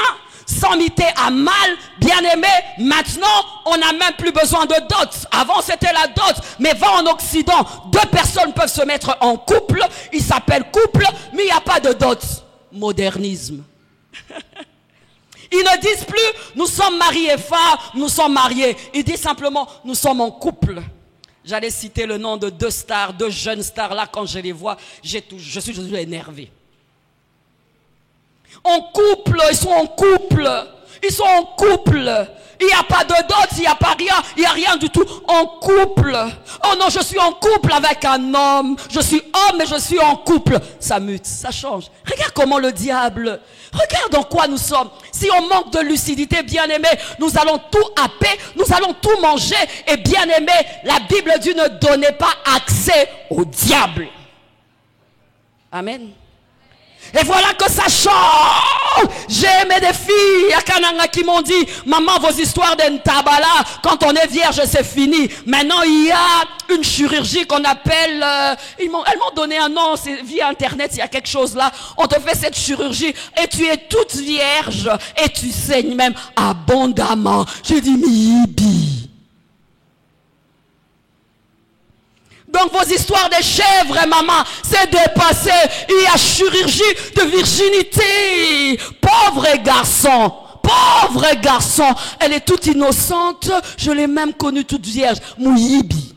sans muter à mal. Bien aimé, maintenant, on n'a même plus besoin de dot. Avant, c'était la dot. Mais va en Occident, deux personnes peuvent se mettre en couple. Ils s'appellent couple, mais il n'y a pas de dot. Modernisme. Ils ne disent plus, nous sommes mariés, femmes, nous sommes mariés. Ils disent simplement, nous sommes en couple. J'allais citer le nom de deux stars, deux jeunes stars. Là, quand je les vois, je suis énervé. En couple, ils sont en couple. Ils sont en couple. Il n'y a pas de dot, il n'y a pas rien, il n'y a rien du tout. En couple. Oh non, je suis en couple avec un homme. Je suis homme, mais je suis en couple. Ça mute, ça change. Regarde comment le diable, regarde en quoi nous sommes. Si on manque de lucidité, bien aimé, nous allons tout happer, nous allons tout manger. Et bien aimé, la Bible dit ne donnez pas accès au diable. Amen. Et voilà que ça change. J'ai aimé des filles à Kananga qui m'ont dit, maman, vos histoires d'Ntabala, quand on est vierge, c'est fini. Maintenant, il y a une chirurgie qu'on appelle, elles m'ont donné un nom, c'est via Internet, il y a quelque chose là. On te fait cette chirurgie et tu es toute vierge et tu saignes même abondamment. J'ai dit, Mibi. Donc vos histoires des chèvres, maman, c'est dépassé. Il y a chirurgie de virginité. Pauvre garçon. Pauvre garçon. Elle est toute innocente. Je l'ai même connue toute vierge. Mouyibi.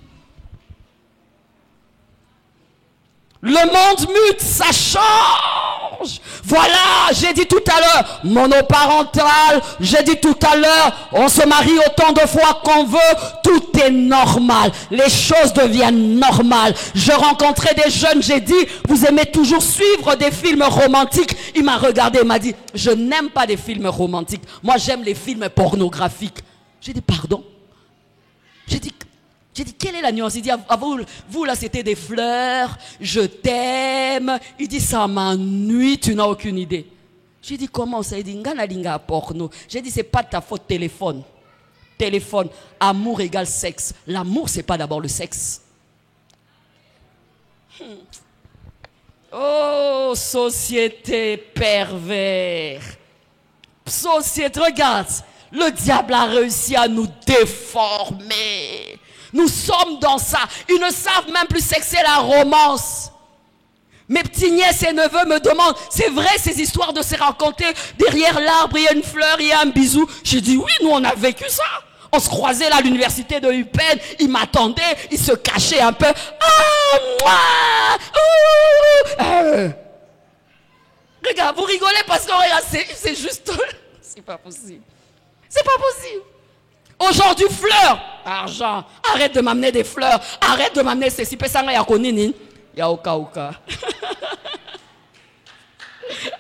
Le monde mute, ça change. Voilà, j'ai dit tout à l'heure, monoparental, j'ai dit tout à l'heure, on se marie autant de fois qu'on veut, tout est normal. Les choses deviennent normales. Je rencontrais des jeunes, j'ai dit, vous aimez toujours suivre des films romantiques. Il m'a regardé, il m'a dit, je n'aime pas les films romantiques. Moi, j'aime les films pornographiques. J'ai dit, pardon. J'ai dit, quelle est la nuance? Il dit, vous là, c'était des fleurs, je t'aime. Il dit, ça m'ennuie, tu n'as aucune idée. J'ai dit, comment ça? Il dit, ngana linga porno. J'ai dit, c'est pas de ta faute, téléphone. Téléphone. Amour égale sexe. L'amour, c'est pas d'abord le sexe. Oh, société pervers. Société, regarde. Le diable a réussi à nous déformer. Nous sommes dans ça. Ils ne savent même plus c'est que c'est la romance. Mes petits nièces et neveux me demandent, c'est vrai ces histoires de se raconter derrière l'arbre, il y a une fleur, il y a un bisou. J'ai dit oui, nous on a vécu ça. On se croisait là à l'université de UPenn, ils m'attendaient, ils se cachaient un peu. Ah, moi, regarde, vous rigolez parce que regarde, c'est juste, c'est pas possible. C'est pas possible. Aujourd'hui, fleurs, argent. Arrête de m'amener des fleurs. Arrête de m'amener ces sipesanga ya konini. Ya oka oka.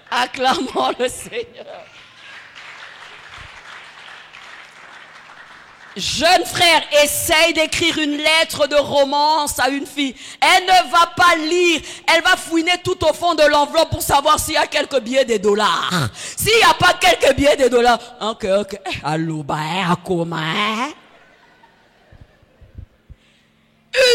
Acclamons le Seigneur. Jeune frère, essaye d'écrire une lettre de romance à une fille. Elle ne va pas lire. Elle va fouiner tout au fond de l'enveloppe pour savoir s'il y a quelques billets de dollars. S'il n'y a pas quelques billets de dollars. Ok. Allô, comment?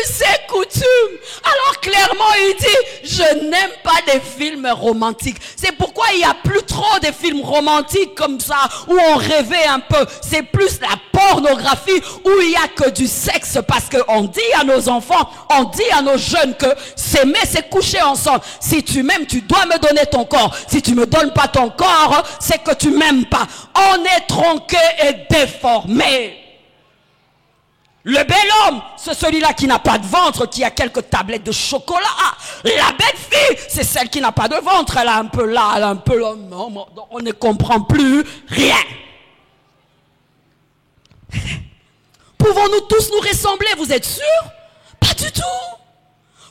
Ses coutumes. Alors clairement il dit, je n'aime pas des films romantiques. C'est pourquoi il n'y a plus trop de films romantiques comme ça, où on rêvait un peu. C'est plus la pornographie, où il n'y a que du sexe, parce qu'on dit à nos enfants, on dit à nos jeunes que s'aimer, c'est coucher ensemble. Si tu m'aimes, tu dois me donner ton corps. Si tu me donnes pas ton corps, c'est que tu m'aimes pas. On est tronqué et déformé. Le bel homme, c'est celui-là qui n'a pas de ventre, qui a quelques tablettes de chocolat. La belle fille, c'est celle qui n'a pas de ventre. Elle a un peu là, elle a un peu là. On ne comprend plus rien. Pouvons-nous tous nous ressembler? Vous êtes sûrs? Pas du tout.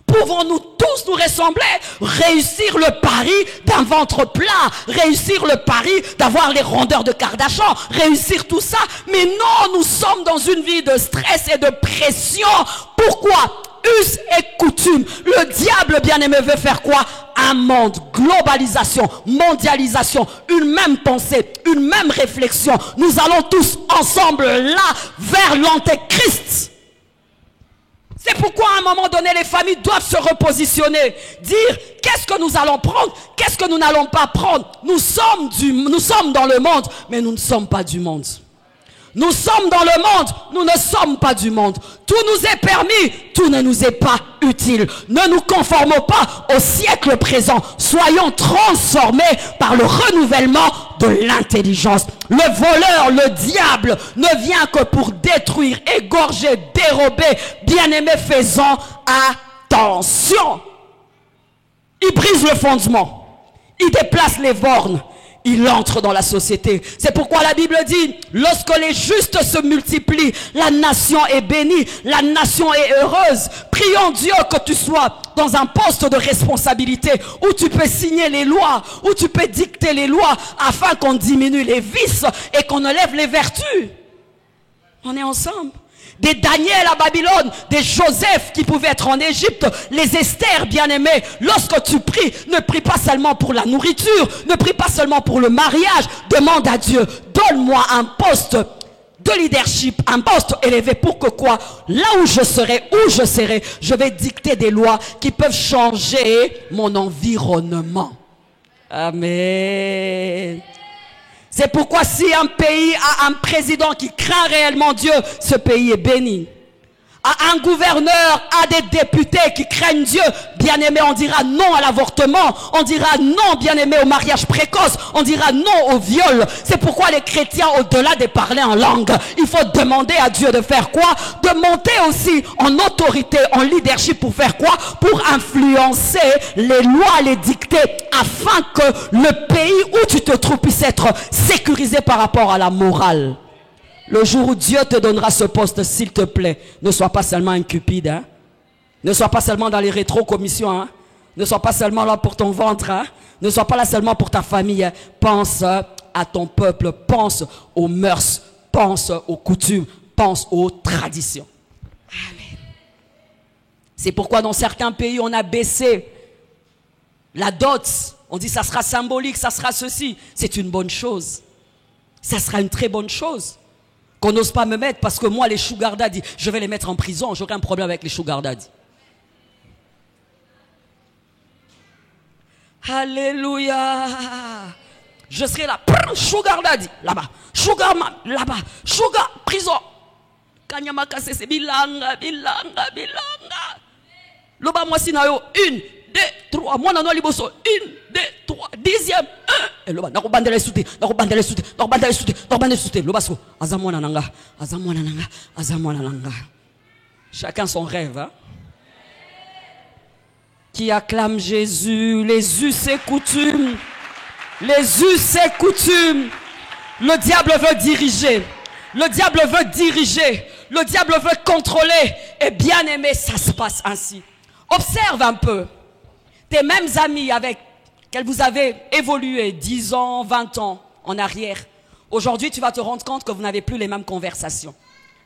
Pouvons-nous tous nous ressembler? Réussir le pari d'un ventre plat, réussir le pari d'avoir les rondeurs de Kardashian, réussir tout ça? Mais non, nous sommes dans une vie de stress et de pression. Pourquoi? Us et coutume. Le diable, bien-aimé, veut faire quoi? Un monde, globalisation, mondialisation, une même pensée, une même réflexion. Nous allons tous ensemble là vers l'antéchrist. C'est pourquoi à un moment donné, les familles doivent se repositionner. Dire, qu'est-ce que nous allons prendre? Qu'est-ce que nous n'allons pas prendre? Nous sommes dans le monde, mais nous ne sommes pas du monde. Nous sommes dans le monde, nous ne sommes pas du monde. Tout nous est permis, tout ne nous est pas utile. Ne nous conformons pas au siècle présent. Soyons transformés par le renouvellement de l'intelligence. Le voleur, le diable, ne vient que pour détruire, égorger, dérober. Bien-aimé, faisons attention. Il brise le fondement. Il déplace les bornes. Il entre dans la société. C'est pourquoi la Bible dit, lorsque les justes se multiplient, la nation est bénie, la nation est heureuse. Prions Dieu que tu sois dans un poste de responsabilité où tu peux signer les lois, où tu peux dicter les lois afin qu'on diminue les vices et qu'on élève les vertus. On est ensemble. Des Daniel à Babylone, des Joseph qui pouvaient être en Égypte, les Esther bien-aimés. Lorsque tu pries, ne prie pas seulement pour la nourriture, ne prie pas seulement pour le mariage. Demande à Dieu, donne-moi un poste de leadership, un poste élevé pour que quoi? Là où je serai, je vais dicter des lois qui peuvent changer mon environnement. Amen. C'est pourquoi si un pays a un président qui craint réellement Dieu, ce pays est béni. Un gouverneur a des députés qui craignent Dieu, bien-aimé, on dira non à l'avortement, on dira non, bien-aimé, au mariage précoce, on dira non au viol. C'est pourquoi les chrétiens, au-delà de parler en langue, il faut demander à Dieu de faire quoi? De monter aussi en autorité, en leadership pour faire quoi? Pour influencer les lois, les dicter, afin que le pays où tu te trouves puisse être sécurisé par rapport à la morale. Le jour où Dieu te donnera ce poste, s'il te plaît, ne sois pas seulement un cupide, hein? Ne sois pas seulement dans les rétro-commissions, hein? Ne sois pas seulement là pour ton ventre, hein? Ne sois pas là seulement pour ta famille, hein? Pense à ton peuple, pense aux mœurs, pense aux coutumes, pense aux traditions. Amen. C'est pourquoi dans certains pays, on a baissé la dot. On dit ça sera symbolique, ça sera ceci. C'est une bonne chose. Ça sera une très bonne chose. Qu'on n'ose pas me mettre parce que moi, les sugar daddy, je vais les mettre en prison. J'aurai un problème avec les sugar daddy. Alléluia. Je serai là. Sugar daddy, là-bas. Sugar man, là-bas. Sugar, prison. Kanyamaka, c'est bilanga. Loba, moi, si na yo, 1, 2, 3. Moi, non, liboso. 1, 2, 3. 10e. 1. Et loba, nako bandele souté. Loba, so. Azamwana nanga. Chacun son rêve, hein. Qui acclame Jésus, les us et coutumes. Les us et coutumes. Le diable veut diriger. Le diable veut contrôler. Et bien aimé, ça se passe ainsi. Observe un peu tes mêmes amis avec lesquels vous avez évolué 10 ans, 20 ans en arrière. Aujourd'hui, tu vas te rendre compte que vous n'avez plus les mêmes conversations.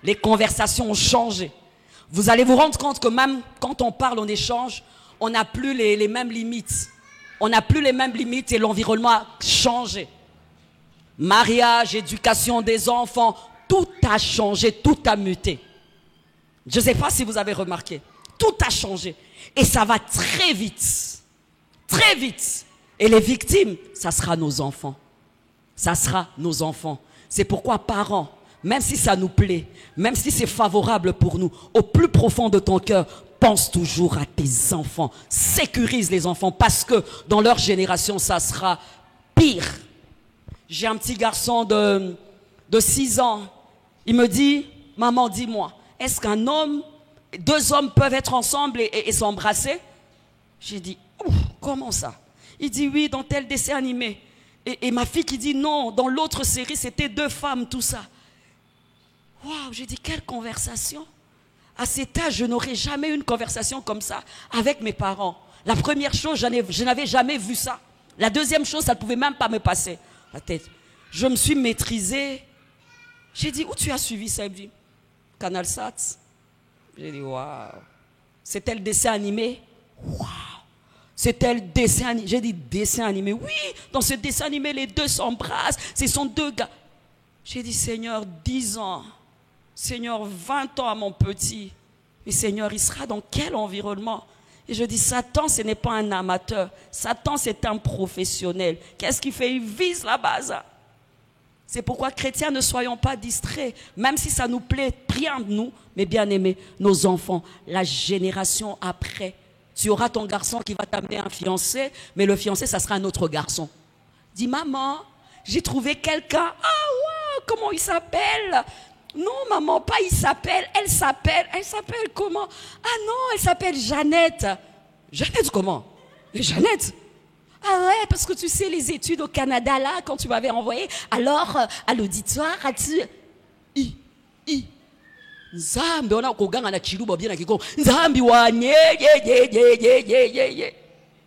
Les conversations ont changé. Vous allez vous rendre compte que même quand on parle, on échange, on n'a plus les mêmes limites. On n'a plus les mêmes limites et l'environnement a changé. Mariage, éducation des enfants, tout a changé, tout a muté. Je ne sais pas si vous avez remarqué. Tout a changé. Et ça va très vite. Très vite. Et les victimes, ça sera nos enfants. Ça sera nos enfants. C'est pourquoi, parents, même si ça nous plaît, même si c'est favorable pour nous, au plus profond de ton cœur, pense toujours à tes enfants. Sécurise les enfants parce que dans leur génération, ça sera pire. J'ai un petit garçon de 6 ans. Il me dit, maman, dis-moi, est-ce qu'un homme, 2 hommes peuvent être ensemble et s'embrasser? J'ai dit, comment ça? Il dit oui, dans tel dessin animé. Et ma fille qui dit non, dans l'autre série, c'était 2 femmes, tout ça. Waouh, j'ai dit, quelle conversation. À cet âge, je n'aurais jamais eu une conversation comme ça avec mes parents. La première chose, je n'avais jamais vu ça. La deuxième chose, ça ne pouvait même pas me passer la tête. Je me suis maîtrisée. J'ai dit, où tu as suivi ça? Il me dit, Canal Sat. J'ai dit, waouh. C'était le dessin animé? Waouh. C'était le dessin animé. J'ai dit, dessin animé? Oui, dans ce dessin animé, les deux s'embrassent. Ce sont deux gars. J'ai dit, Seigneur, 10 ans. Seigneur, 20 ans à mon petit. Mais Seigneur, il sera dans quel environnement? Et je dis, Satan, ce n'est pas un amateur. Satan, c'est un professionnel. Qu'est-ce qu'il fait? Il vise la base. C'est pourquoi, chrétiens, ne soyons pas distraits. Même si ça nous plaît, rien de nous. Mais bien aimés, nos enfants, la génération après. Tu auras ton garçon qui va t'amener un fiancé. Mais le fiancé, ça sera un autre garçon. Dis, maman, j'ai trouvé quelqu'un. Ah ouais, comment il s'appelle? Non, maman, pas il s'appelle, elle s'appelle comment? Ah non, elle s'appelle Jeannette. Jeannette comment? Jeannette? Ah ouais, parce que tu sais, les études au Canada, là, quand tu m'avais envoyé, alors, à l'auditoire, as-tu... Nzambi, on a koganga na chiluba bien na kiko. Nzambi wanye,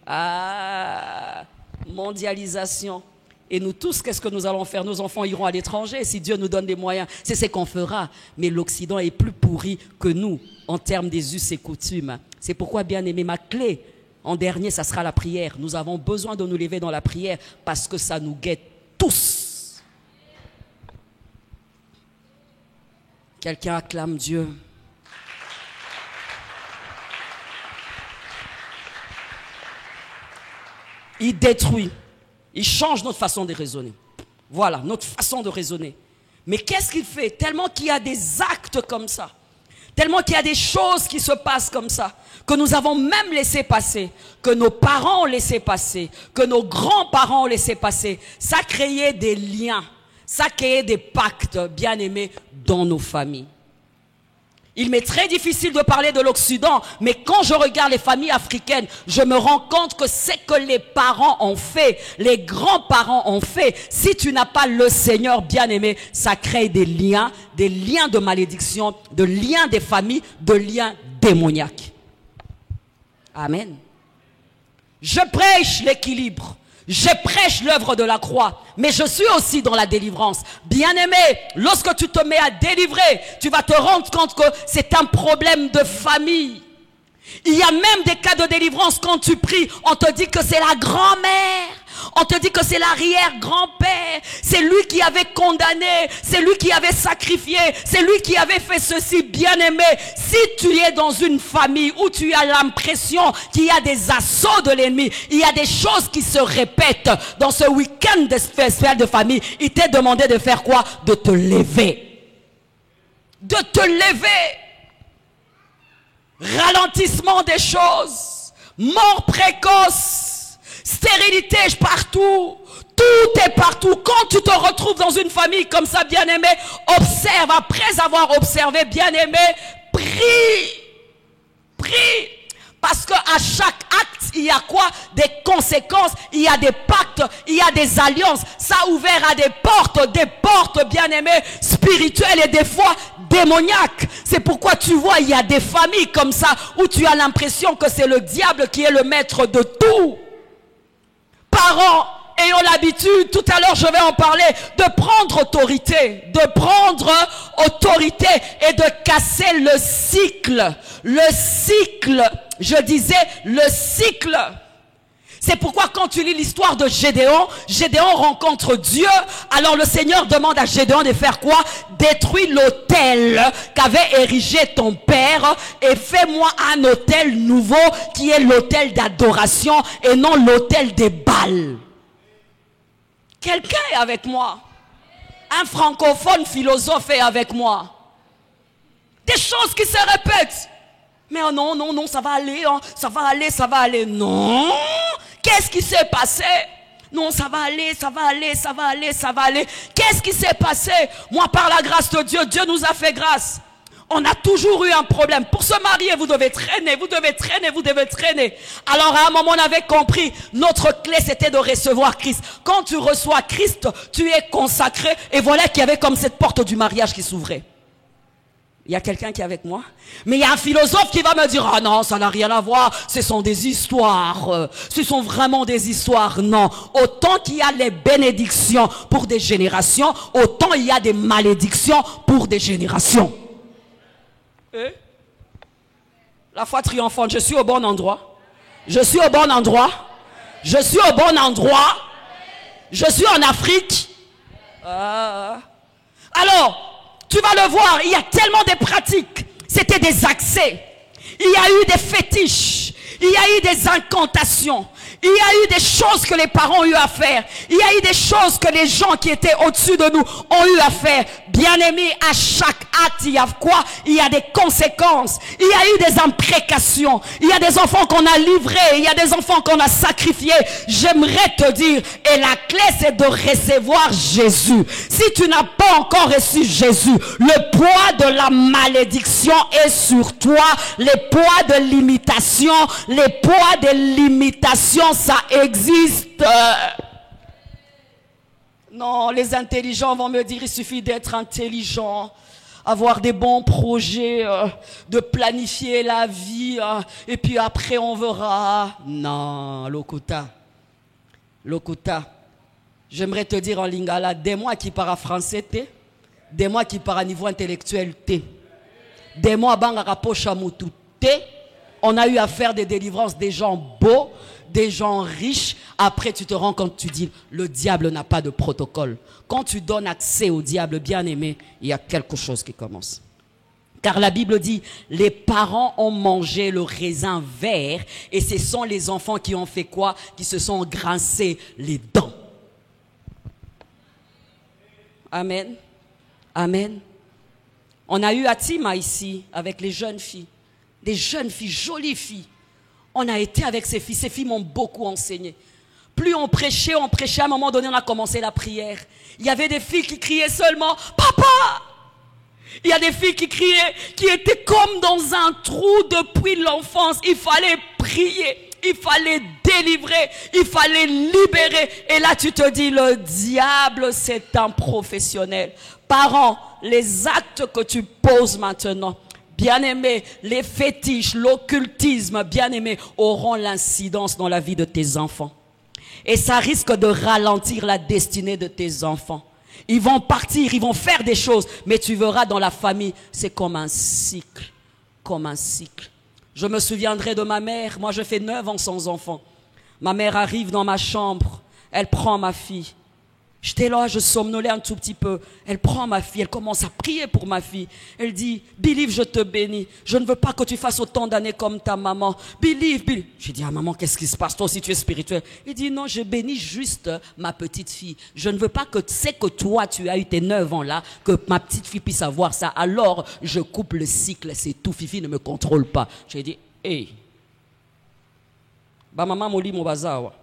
Ah, mondialisation. Et nous tous, qu'est-ce que nous allons faire? Nos enfants iront à l'étranger. Si Dieu nous donne des moyens, c'est ce qu'on fera. Mais l'Occident est plus pourri que nous en termes des us et coutumes. C'est pourquoi, bien aimé, ma clé, en dernier, ça sera la prière. Nous avons besoin de nous lever dans la prière parce que ça nous guette tous. Quelqu'un acclame Dieu. Il détruit. Il change notre façon de raisonner. Voilà, notre façon de raisonner. Mais qu'est-ce qu'il fait? Tellement qu'il y a des actes comme ça, tellement qu'il y a des choses qui se passent comme ça, que nous avons même laissé passer, que nos parents ont laissé passer, que nos grands-parents ont laissé passer. Ça créait des liens, ça créait des pactes, bien aimés, dans nos familles. Il m'est très difficile de parler de l'Occident, mais quand je regarde les familles africaines, je me rends compte que c'est que les parents ont fait, les grands-parents ont fait. Si tu n'as pas le Seigneur bien-aimé, ça crée des liens de malédiction, de liens des familles, de liens démoniaques. Amen. Je prêche l'équilibre. Je prêche l'œuvre de la croix, mais je suis aussi dans la délivrance. Bien-aimé, lorsque tu te mets à délivrer, tu vas te rendre compte que c'est un problème de famille. Il y a même des cas de délivrance quand tu pries, on te dit que c'est la grand-mère, on te dit que c'est l'arrière-grand-père, c'est lui qui avait condamné, c'est lui qui avait sacrifié, c'est lui qui avait fait ceci. Bien-aimé, si tu es dans une famille où tu as l'impression qu'il y a des assauts de l'ennemi, il y a des choses qui se répètent dans ce week-end spécial de famille, il t'est demandé de faire quoi? De te lever. De te lever. Ralentissement des choses, mort précoce, stérilité partout, tout est partout. Quand tu te retrouves dans une famille comme ça, bien-aimé, observe, après avoir observé, bien-aimé, prie, parce qu'à chaque acte, il y a quoi? Des conséquences, il y a des pactes, il y a des alliances. Ça a ouvert à des portes, bien-aimées, spirituelles et des fois démoniaques. C'est pourquoi tu vois, il y a des familles comme ça où tu as l'impression que c'est le diable qui est le maître de tout. Parents ayant l'habitude, tout à l'heure je vais en parler, de prendre autorité, et de casser le cycle, je disais le cycle. C'est pourquoi quand tu lis l'histoire de Gédéon, Gédéon rencontre Dieu. Alors le Seigneur demande à Gédéon de faire quoi? Détruis l'autel qu'avait érigé ton père et fais-moi un autel nouveau qui est l'autel d'adoration et non l'autel des Baals. Quelqu'un est avec moi. Un francophone philosophe est avec moi. Des choses qui se répètent. Mais oh non, ça va aller, hein, ça va aller. Non. Qu'est-ce qui s'est passé? Non, ça va aller. Qu'est-ce qui s'est passé? Moi, par la grâce de Dieu, Dieu nous a fait grâce. On a toujours eu un problème. Pour se marier, vous devez traîner. Alors, à un moment, on avait compris, notre clé, c'était de recevoir Christ. Quand tu reçois Christ, tu es consacré. Et voilà qu'il y avait comme cette porte du mariage qui s'ouvrait. Il y a quelqu'un qui est avec moi. Mais il y a un philosophe qui va me dire, ah non, ça n'a rien à voir, ce sont des histoires. Ce sont vraiment des histoires. Non. Autant qu'il y a les bénédictions pour des générations, autant il y a des malédictions pour des générations. La foi triomphante, je suis au bon endroit. Je suis au bon endroit. Je suis au bon endroit. Je suis en Afrique. Alors, tu vas le voir, il y a tellement de pratiques. C'était des accès. Il y a eu des fétiches. Il y a eu des incantations. Il y a eu des choses que les parents ont eu à faire. Il y a eu des choses que les gens qui étaient au-dessus de nous ont eu à faire. Bien-aimés, à chaque acte, il y a quoi? Il y a des conséquences. Il y a eu des imprécations. Il y a des enfants qu'on a livrés. Il y a des enfants qu'on a sacrifiés. J'aimerais te dire, et la clé c'est de recevoir Jésus. Si tu n'as pas encore reçu Jésus, le poids de la malédiction est sur toi. Les poids de l'imitation, les poids de l'imitation, ça existe. Non, les intelligents vont me dire, il suffit d'être intelligent, avoir des bons projets, de planifier la vie, et puis après on verra. Non, Lokuta. J'aimerais te dire en lingala, des mois qui parlent français, des mois qui parlent à niveau intellectuel, des mois bangara pochamutu, on a eu à faire des délivrances des gens beaux, des gens riches. Après, tu te rends compte, tu dis, le diable n'a pas de protocole. Quand tu donnes accès au diable, bien aimé, il y a quelque chose qui commence. Car la Bible dit, les parents ont mangé le raisin vert et ce sont les enfants qui ont fait quoi? Qui se sont grincés les dents. Amen. Amen. On a eu Atima ici avec les jeunes filles. Des jeunes filles, jolies filles. On a été avec ces filles. Ces filles m'ont beaucoup enseigné. Plus on prêchait. À un moment donné, on a commencé la prière. Il y avait des filles qui criaient seulement « Papa !» Il y a des filles qui criaient, qui étaient comme dans un trou depuis l'enfance. Il fallait prier, il fallait délivrer, il fallait libérer. Et là, tu te dis, le diable, c'est un professionnel. Parents, les actes que tu poses maintenant, bien-aimés, les fétiches, l'occultisme, bien-aimés, auront l'incidence dans la vie de tes enfants. Et ça risque de ralentir la destinée de tes enfants. Ils vont partir, ils vont faire des choses, mais tu verras dans la famille, c'est comme un cycle. Comme un cycle. Je me souviendrai de ma mère, moi je fais 9 ans sans enfant. Ma mère arrive dans ma chambre, elle prend ma fille. J'étais là, je somnolais un tout petit peu. Elle prend ma fille, elle commence à prier pour ma fille. Elle dit, Believe, je te bénis. Je ne veux pas que tu fasses autant d'années comme ta maman. Believe, believe. J'ai dit, ah maman, qu'est-ce qui se passe? Toi aussi, tu es spirituel. Il dit, non, je bénis juste ma petite fille. Je ne veux pas que tu sais que toi, tu as eu tes 9 ans là, que ma petite fille puisse avoir ça. Alors, je coupe le cycle, c'est tout. Fifi ne me contrôle pas. J'ai dit, hey. Ba maman moli mo bazawa.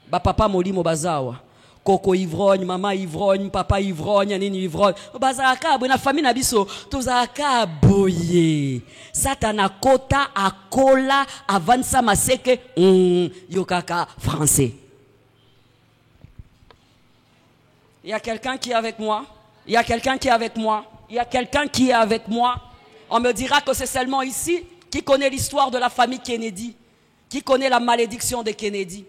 Ba papa moli mo bazawa. Koko ivrogne, maman ivrogne, papa ivrogne, nini ivrogne. Bazaka, na famille na biso, tozaka boye. Satana kota akola avansa maseke, yokaka français. Il y a quelqu'un qui est avec moi. Il y a quelqu'un qui est avec moi. Il y a quelqu'un qui est avec moi. On me dira que c'est seulement ici qui connaît l'histoire de la famille Kennedy, qui connaît la malédiction de Kennedy.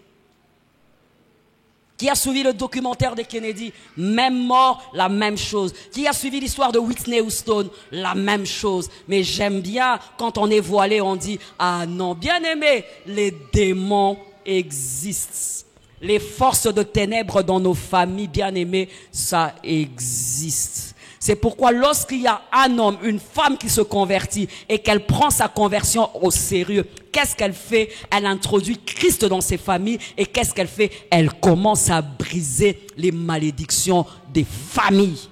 Qui a suivi le documentaire de Kennedy, même mort, la même chose. Qui a suivi l'histoire de Whitney Houston, la même chose. Mais j'aime bien, quand on est voilé, on dit, ah non, bien aimé, les démons existent. Les forces de ténèbres dans nos familles, bien aimées, ça existe. C'est pourquoi lorsqu'il y a un homme, une femme qui se convertit et qu'elle prend sa conversion au sérieux, qu'est-ce qu'elle fait? Elle introduit Christ dans ses familles et qu'est-ce qu'elle fait? Elle commence à briser les malédictions des familles.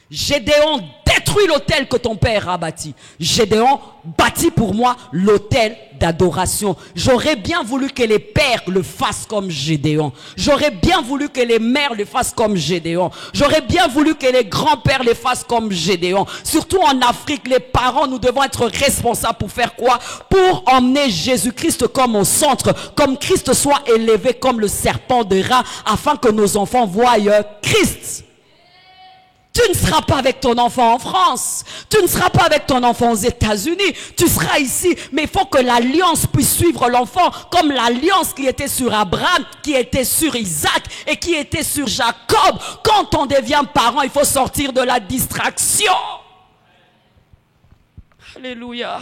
Gédéon détruit l'autel que ton père a bâti. Gédéon bâtit pour moi l'autel d'adoration. J'aurais bien voulu que les pères le fassent comme Gédéon. J'aurais bien voulu que les mères le fassent comme Gédéon. J'aurais bien voulu que les grands-pères le fassent comme Gédéon. Surtout en Afrique, les parents, nous devons être responsables pour faire quoi? Pour emmener Jésus-Christ comme au centre, comme Christ soit élevé comme le serpent de Rat, afin que nos enfants voient Christ. Tu ne seras pas avec ton enfant en France. Tu ne seras pas avec ton enfant aux États-Unis. Tu seras ici. Mais il faut que l'alliance puisse suivre l'enfant comme l'alliance qui était sur Abraham, qui était sur Isaac et qui était sur Jacob. Quand on devient parent, il faut sortir de la distraction. Alléluia.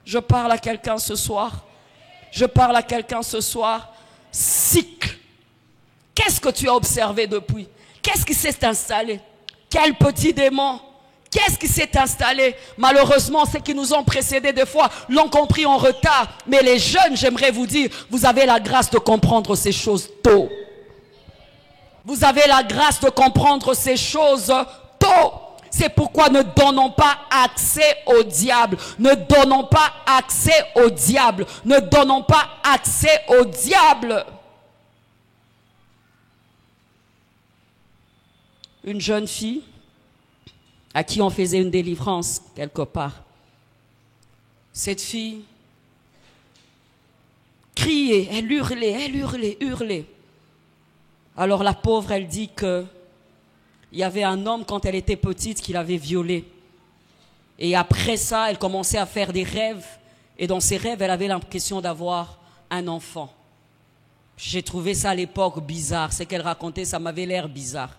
Je parle à quelqu'un ce soir. Je parle à quelqu'un ce soir. Cycle. Qu'est-ce que tu as observé depuis? Qu'est-ce qui s'est installé? Quel petit démon? Qu'est-ce qui s'est installé? Malheureusement, ceux qui nous ont précédés des fois l'ont compris en retard. Mais les jeunes, j'aimerais vous dire, vous avez la grâce de comprendre ces choses tôt. Vous avez la grâce de comprendre ces choses tôt. C'est pourquoi ne donnons pas accès au diable. Ne donnons pas accès au diable. Ne donnons pas accès au diable. Une jeune fille à qui on faisait une délivrance quelque part. Cette fille criait, elle hurlait. Alors la pauvre, elle dit que il y avait un homme quand elle était petite qui l'avait violée. Et après ça, elle commençait à faire des rêves. Et dans ses rêves, elle avait l'impression d'avoir un enfant. J'ai trouvé ça à l'époque bizarre. Ce qu'elle racontait, ça m'avait l'air bizarre.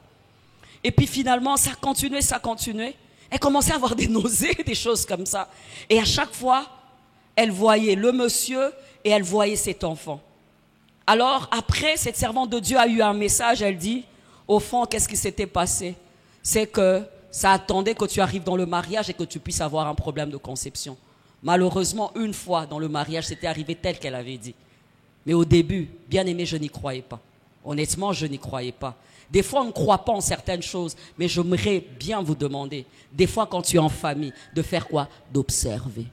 Et puis finalement, ça continuait. Elle commençait à avoir des nausées, des choses comme ça. Et à chaque fois, elle voyait le monsieur et elle voyait cet enfant. Alors après, cette servante de Dieu a eu un message, elle dit, au fond, qu'est-ce qui s'était passé? C'est que ça attendait que tu arrives dans le mariage et que tu puisses avoir un problème de conception. Malheureusement, une fois dans le mariage, c'était arrivé tel qu'elle avait dit. Mais au début, bien aimé, je n'y croyais pas. Honnêtement, je n'y croyais pas. Des fois, on ne croit pas en certaines choses, mais j'aimerais bien vous demander, des fois quand tu es en famille, de faire quoi? D'observer.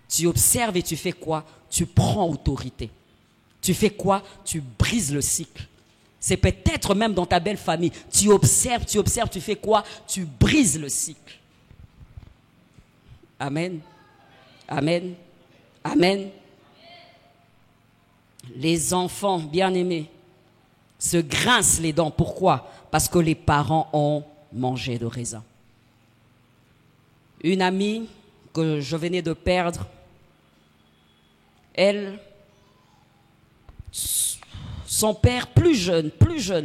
Tu observes et tu fais quoi? Tu prends autorité. Tu fais quoi? Tu brises le cycle. C'est peut-être même dans ta belle famille. Tu observes, tu fais quoi? Tu brises le cycle. Amen. Amen. Amen. Les enfants bien-aimés se grincent les dents. Pourquoi? Parce que les parents ont mangé de raisin. Une amie que je venais de perdre, elle, son père plus jeune,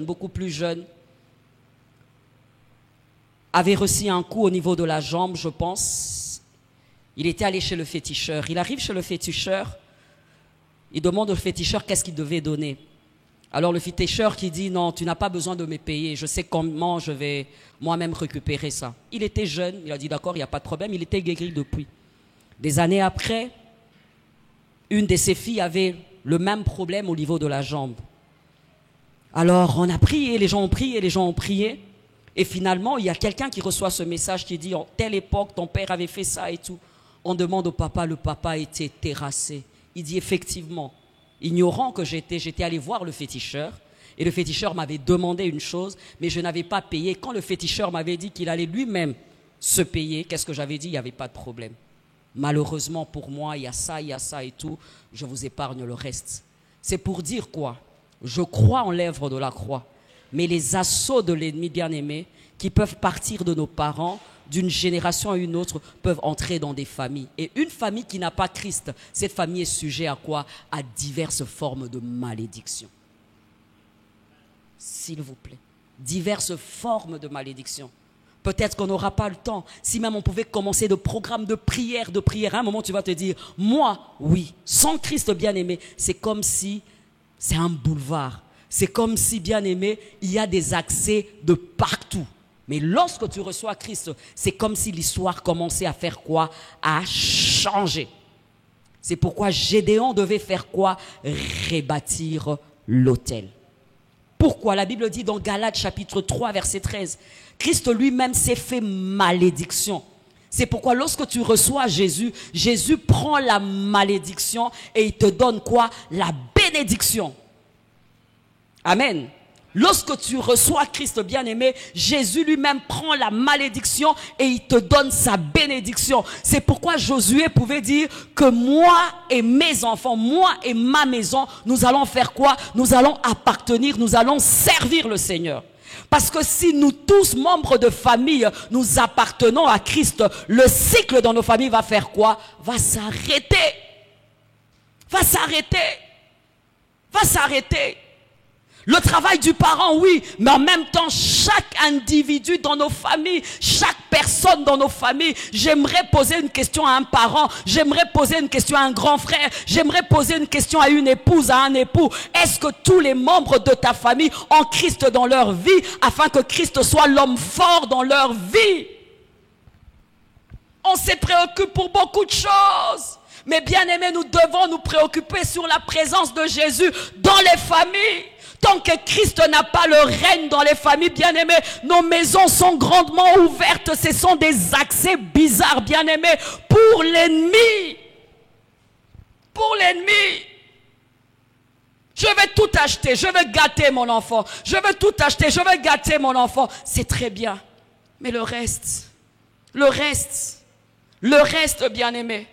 beaucoup plus jeune, avait reçu un coup au niveau de la jambe, je pense. Il était allé chez le féticheur. Il arrive chez le féticheur. Il demande au féticheur qu'est-ce qu'il devait donner. Alors le féticheur qui dit non, tu n'as pas besoin de me payer, je sais comment je vais moi-même récupérer ça. Il était jeune, il a dit d'accord, il n'y a pas de problème, il était guéri depuis. Des années après, une de ses filles avait le même problème au niveau de la jambe. Alors on a prié, les gens ont prié, et finalement il y a quelqu'un qui reçoit ce message qui dit en telle époque ton père avait fait ça et tout. On demande au papa, le papa était terrassé. Il dit effectivement, ignorant que j'étais allé voir le féticheur et le féticheur m'avait demandé une chose, mais je n'avais pas payé. Quand le féticheur m'avait dit qu'il allait lui-même se payer, qu'est-ce que j'avais dit? Il n'y avait pas de problème. Malheureusement pour moi, il y a ça et tout, je vous épargne le reste. C'est pour dire quoi? Je crois en l'œuvre de la croix, mais les assauts de l'ennemi bien-aimé qui peuvent partir de nos parents, d'une génération à une autre, peuvent entrer dans des familles. Et une famille qui n'a pas Christ, cette famille est sujet à quoi? À diverses formes de malédiction. S'il vous plaît. Diverses formes de malédiction. Peut-être qu'on n'aura pas le temps. Si même on pouvait commencer de programmes de prière, à un moment tu vas te dire, moi, oui, sans Christ bien-aimé, c'est comme si c'est un boulevard. C'est comme si, bien-aimé, il y a des accès de partout. Mais lorsque tu reçois Christ, c'est comme si l'histoire commençait à faire quoi? À changer. C'est pourquoi Gédéon devait faire quoi? Rebâtir l'autel. Pourquoi? La Bible dit dans Galates chapitre 3 verset 13, Christ lui-même s'est fait malédiction. C'est pourquoi lorsque tu reçois Jésus, Jésus prend la malédiction et il te donne quoi? La bénédiction. Amen. Lorsque tu reçois Christ bien-aimé, Jésus lui-même prend la malédiction et il te donne sa bénédiction. C'est pourquoi Josué pouvait dire que moi et mes enfants, moi et ma maison, nous allons faire quoi? Nous allons appartenir, nous allons servir le Seigneur. Parce que si nous tous, membres de famille, nous appartenons à Christ, le cycle dans nos familles va faire quoi? Va s'arrêter. Va s'arrêter. Va s'arrêter. Le travail du parent, oui, mais en même temps, chaque individu dans nos familles, chaque personne dans nos familles, j'aimerais poser une question à un parent, j'aimerais poser une question à un grand frère, j'aimerais poser une question à une épouse, à un époux. Est-ce que tous les membres de ta famille ont Christ dans leur vie, afin que Christ soit l'homme fort dans leur vie? On se préoccupe pour beaucoup de choses. Mais bien aimés, nous devons nous préoccuper sur la présence de Jésus dans les familles. Tant que Christ n'a pas le règne dans les familles, bien-aimés, nos maisons sont grandement ouvertes. Ce sont des accès bizarres, bien-aimés, pour l'ennemi. Pour l'ennemi. Je vais tout acheter, je vais gâter mon enfant. Je vais tout acheter, je vais gâter mon enfant. C'est très bien. Mais le reste, bien-aimés,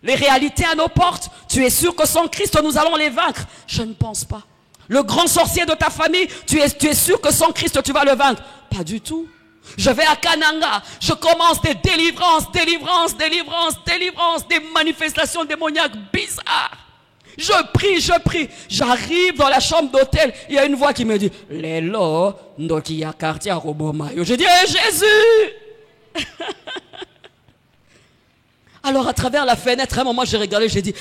les réalités à nos portes, tu es sûr que sans Christ, nous allons les vaincre? Je ne pense pas. Le grand sorcier de ta famille, tu es sûr que sans Christ, tu vas le vaincre? Pas du tout. Je vais à Kananga, je commence des délivrances, des manifestations démoniaques bizarres. Je prie. J'arrive dans la chambre d'hôtel, il y a une voix qui me dit, Lélo, Ndokia quartier Robomayo. Je dis, Jésus! Alors à travers la fenêtre, à un moment j'ai regardé, j'ai dit,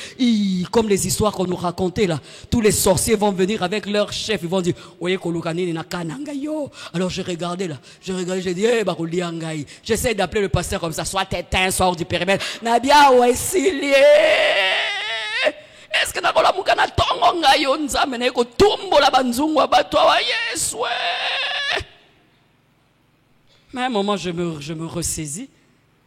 comme les histoires qu'on nous racontait là, tous les sorciers vont venir avec leur chef, ils vont dire, Oye Kolukani na kananga yo. Alors j'ai regardé, j'ai dit, Baruliangai. J'essaie d'appeler le pasteur comme ça, soit éteint, sort du périmètre. Nabia Ouessilié. Est-ce que nakola mukana tongo ngayo nzame na ko tumbo la banzungu abatwa wa Yesu. Mais à un moment je me ressaisis.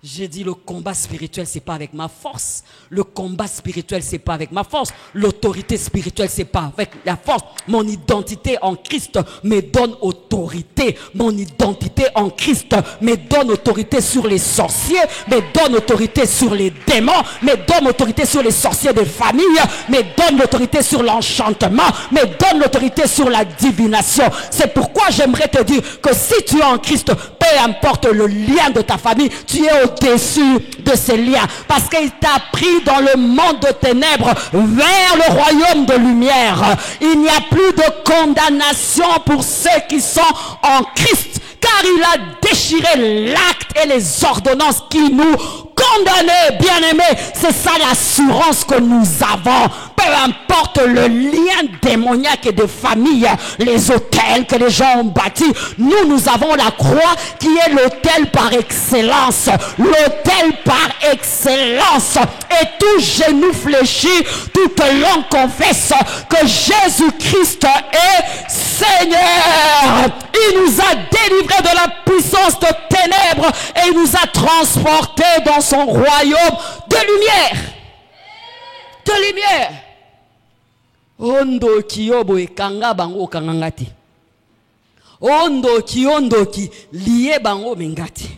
J'ai dit, le combat spirituel, c'est pas avec ma force. Le combat spirituel, c'est pas avec ma force. L'autorité spirituelle, c'est pas avec la force. Mon identité en Christ me donne autorité. Mon identité en Christ me donne autorité sur les sorciers, me donne autorité sur les démons, me donne autorité sur les sorciers de famille, me donne l'autorité sur l'enchantement, me donne l'autorité sur la divination. C'est pourquoi j'aimerais te dire que si tu es en Christ, peu importe le lien de ta famille, tu es au-dessus de ces liens. Parce qu'il t'a pris dans le monde de ténèbres vers le royaume de lumière. Il n'y a plus de condamnation pour ceux qui sont en Christ. Car il a déchiré l'acte et les ordonnances qui nous condamnaient, bien-aimés. C'est ça l'assurance que nous avons. Peu importe le lien démoniaque et de famille, les autels que les gens ont bâtis, nous avons la croix qui est l'autel par excellence. L'autel par excellence. Et tout genou fléchi, toute langue confesse que Jésus-Christ est Seigneur. Il nous a délivrés de la puissance de ténèbres et il nous a transportés dans son royaume de lumière. De lumière. Ondo kiyobo ekanga bango kangangati. Ondo ki liye bango mengati.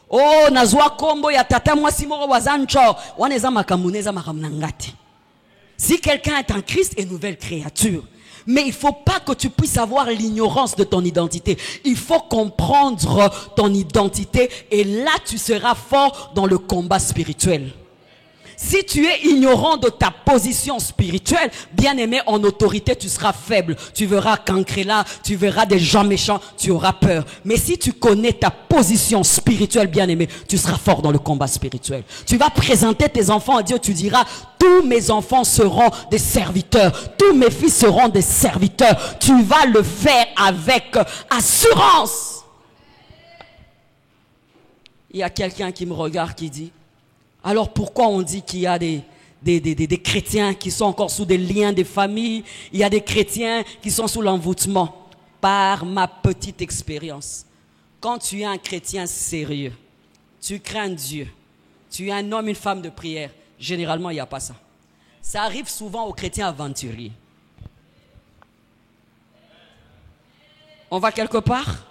Oh nazwa kombo ya tata mwasi moko wazancho waneza makamuneza makamnangati. Si quelqu'un est en Christ, est une nouvelle créature. Mais il ne faut pas que tu puisses avoir l'ignorance de ton identité. Il faut comprendre ton identité et là tu seras fort dans le combat spirituel. Si tu es ignorant de ta position spirituelle, bien aimé, en autorité, tu seras faible. Tu verras Cancréla, tu verras des gens méchants, tu auras peur. Mais si tu connais ta position spirituelle, bien aimé, tu seras fort dans le combat spirituel. Tu vas présenter tes enfants à Dieu, tu diras, tous mes enfants seront des serviteurs. Tous mes fils seront des serviteurs. Tu vas le faire avec assurance. Il y a quelqu'un qui me regarde qui dit, alors pourquoi on dit qu'il y a des chrétiens qui sont encore sous des liens de famille, il y a des chrétiens qui sont sous l'envoûtement? Par ma petite expérience, quand tu es un chrétien sérieux, tu crains Dieu, tu es un homme, une femme de prière, généralement il n'y a pas ça. Ça arrive souvent aux chrétiens aventuriers. On va quelque part?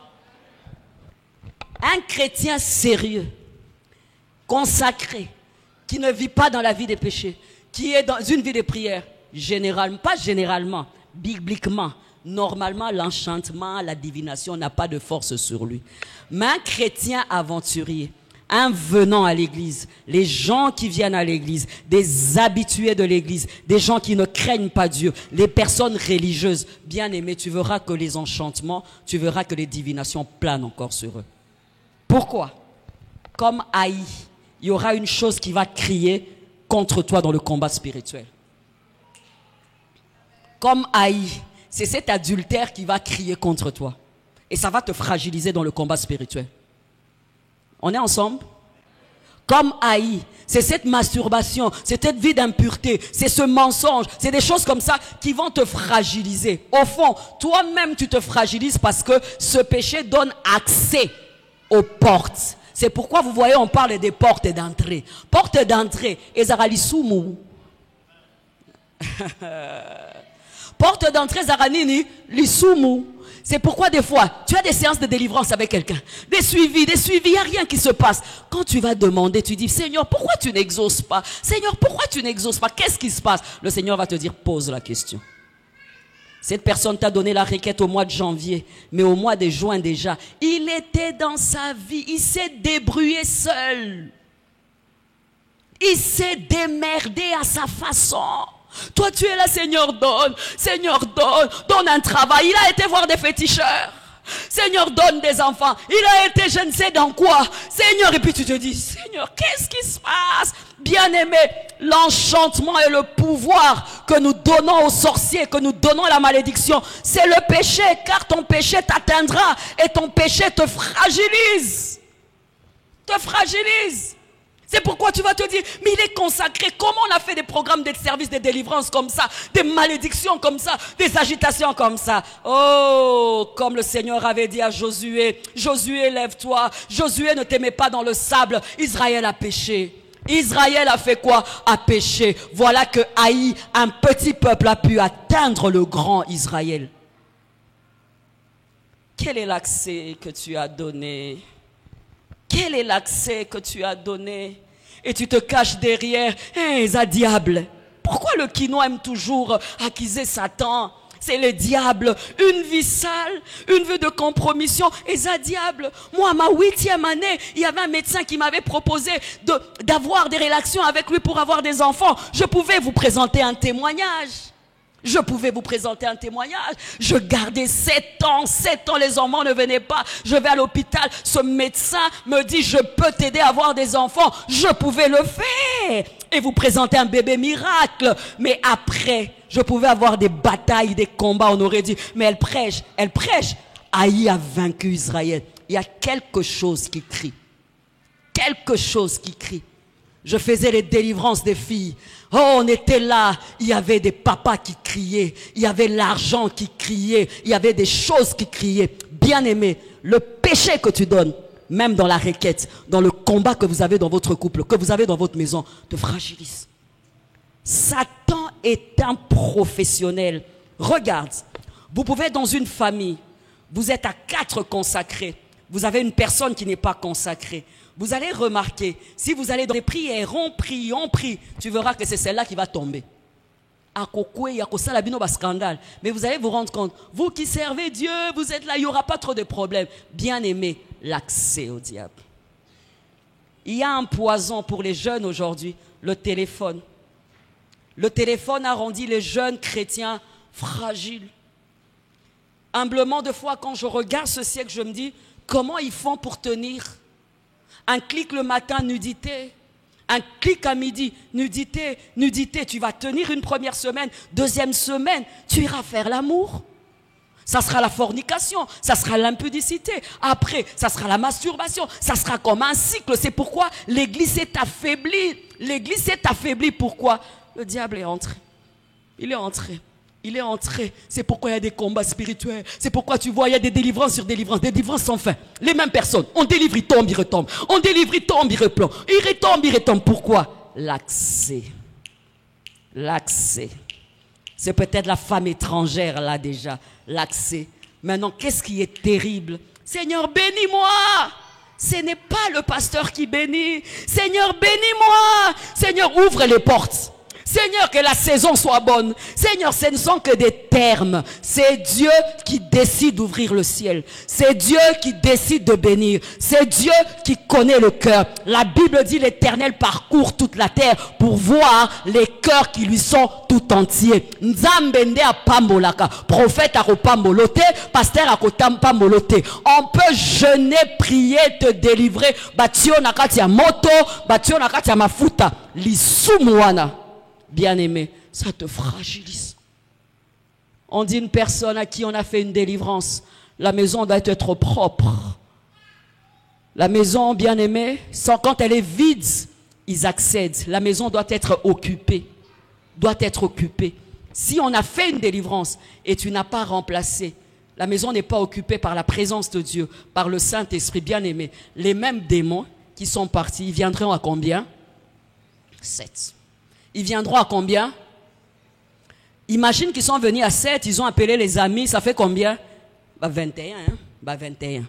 Un chrétien sérieux, consacré, qui ne vit pas dans la vie des péchés, qui est dans une vie de prière, généralement, pas généralement, bibliquement, normalement, l'enchantement, la divination n'a pas de force sur lui. Mais un chrétien aventurier, un venant à l'église, les gens qui viennent à l'église, des habitués de l'église, des gens qui ne craignent pas Dieu, les personnes religieuses, bien aimées, tu verras que les enchantements, tu verras que les divinations planent encore sur eux. Pourquoi? Comme haï, il y aura une chose qui va crier contre toi dans le combat spirituel. Comme haï, c'est cet adultère qui va crier contre toi. Et ça va te fragiliser dans le combat spirituel. On est ensemble? Comme haï, c'est cette masturbation, c'est cette vie d'impureté, c'est ce mensonge, c'est des choses comme ça qui vont te fragiliser. Au fond, toi-même tu te fragilises parce que ce péché donne accès aux portes. C'est pourquoi vous voyez, on parle des portes d'entrée. Porte d'entrée, ezarali sumu. Porte d'entrée, zaranini, lisumu. C'est pourquoi des fois, tu as des séances de délivrance avec quelqu'un. Des suivis, il n'y a rien qui se passe. Quand tu vas demander, tu dis, Seigneur, pourquoi tu n'exauces pas? Seigneur, pourquoi tu n'exauces pas? Qu'est-ce qui se passe? Le Seigneur va te dire, pose la question. Cette personne t'a donné la requête au mois de janvier, mais au mois de juin déjà, il était dans sa vie, il s'est débrouillé seul. Il s'est démerdé à sa façon. Toi, tu es là, Seigneur, donne un travail. Il a été voir des féticheurs. Seigneur, donne des enfants. Il a été je ne sais dans quoi. Seigneur, et puis tu te dis, Seigneur, qu'est-ce qui se passe? Bien-aimé, l'enchantement et le pouvoir que nous donnons aux sorciers, que nous donnons à la malédiction, c'est le péché, car ton péché t'atteindra et ton péché te fragilise. Te fragilise. C'est pourquoi tu vas te dire, mais il est consacré. Comment on a fait des programmes de service de délivrance comme ça, des malédictions comme ça, des agitations comme ça? Oh, comme le Seigneur avait dit à Josué, Josué, lève-toi. Josué ne t'aimait pas dans le sable. Israël a péché. Israël a fait quoi? A péché. Voilà que Haï, un petit peuple, a pu atteindre le grand Israël. Quel est l'accès que tu as donné? Quel est l'accès que tu as donné? Et tu te caches derrière, ça diable. Pourquoi le quinoa aime toujours accuser Satan? C'est le diable. Une vie sale, une vie de compromission, et ça diable. Moi, à ma 8e année, il y avait un médecin qui m'avait proposé d'avoir des relations avec lui pour avoir des enfants. Je pouvais vous présenter un témoignage. Je pouvais vous présenter un témoignage. Je gardais 7 ans, les enfants ne venaient pas. Je vais à l'hôpital, ce médecin me dit, je peux t'aider à avoir des enfants. Je pouvais le faire et vous présenter un bébé miracle. Mais après, je pouvais avoir des batailles, des combats. On aurait dit, mais elle prêche. Haï a vaincu Israël. Il y a quelque chose qui crie. Quelque chose qui crie. Je faisais les délivrances des filles. Oh, on était là. Il y avait des papas qui criaient. Il y avait l'argent qui criait. Il y avait des choses qui criaient. Bien-aimé, le péché que tu donnes, même dans la requête, dans le combat que vous avez dans votre couple, que vous avez dans votre maison, te fragilise. Satan est un professionnel. Regarde, vous pouvez être dans une famille, vous êtes à 4 consacrés. Vous avez une personne qui n'est pas consacrée. Vous allez remarquer, si vous allez dans les prières, on prie, tu verras que c'est celle-là qui va tomber. Mais vous allez vous rendre compte, vous qui servez Dieu, vous êtes là, il n'y aura pas trop de problèmes. Bien aimé, l'accès au diable. Il y a un poison pour les jeunes aujourd'hui, le téléphone. Le téléphone a rendu les jeunes chrétiens fragiles. Humblement, de fois, quand je regarde ce siècle, je me dis, comment ils font pour tenir? Un clic le matin, nudité. Un clic à midi, nudité. Tu vas tenir une première semaine, deuxième semaine, tu iras faire l'amour. Ça sera la fornication, ça sera l'impudicité. Après, ça sera la masturbation, ça sera comme un cycle. C'est pourquoi l'église s'est affaiblie. L'église s'est affaiblie. Pourquoi? Le diable est entré. Il est entré. C'est pourquoi il y a des combats spirituels. C'est pourquoi tu vois, il y a des délivrances sur délivrances. Des délivrances sans fin. Les mêmes personnes. On délivre, il tombe, il retombe. On délivre, il tombe, il replombe. Il retombe. Pourquoi? L'accès. C'est peut-être la femme étrangère là déjà. L'accès. Maintenant, qu'est-ce qui est terrible? Seigneur, bénis-moi. Ce n'est pas le pasteur qui bénit. Seigneur, bénis-moi. Seigneur, ouvre les portes. Seigneur, que la saison soit bonne. Seigneur, ce ne sont que des termes. C'est Dieu qui décide d'ouvrir le ciel. C'est Dieu qui décide de bénir. C'est Dieu qui connaît le cœur. La Bible dit l'Éternel parcourt toute la terre pour voir les cœurs qui lui sont tout entiers. Nzambende a pambolaka. Prophète a pambolote. Pasteur a pambolote. On peut jeûner, prier, te délivrer. Batio nakatia moto. Batio nakatia mafuta. Lisumuana. Bien-aimé, ça te fragilise. On dit une personne à qui on a fait une délivrance, la maison doit être propre. La maison, bien-aimé, quand elle est vide, ils accèdent. La maison doit être occupée. Doit être occupée. Si on a fait une délivrance et tu n'as pas remplacé, la maison n'est pas occupée par la présence de Dieu, par le Saint-Esprit, bien-aimé. Les mêmes démons qui sont partis, ils viendront à combien? 7. Ils viendront à combien? Imagine qu'ils sont venus à 7, ils ont appelé les amis, ça fait combien? 21, hein? 21.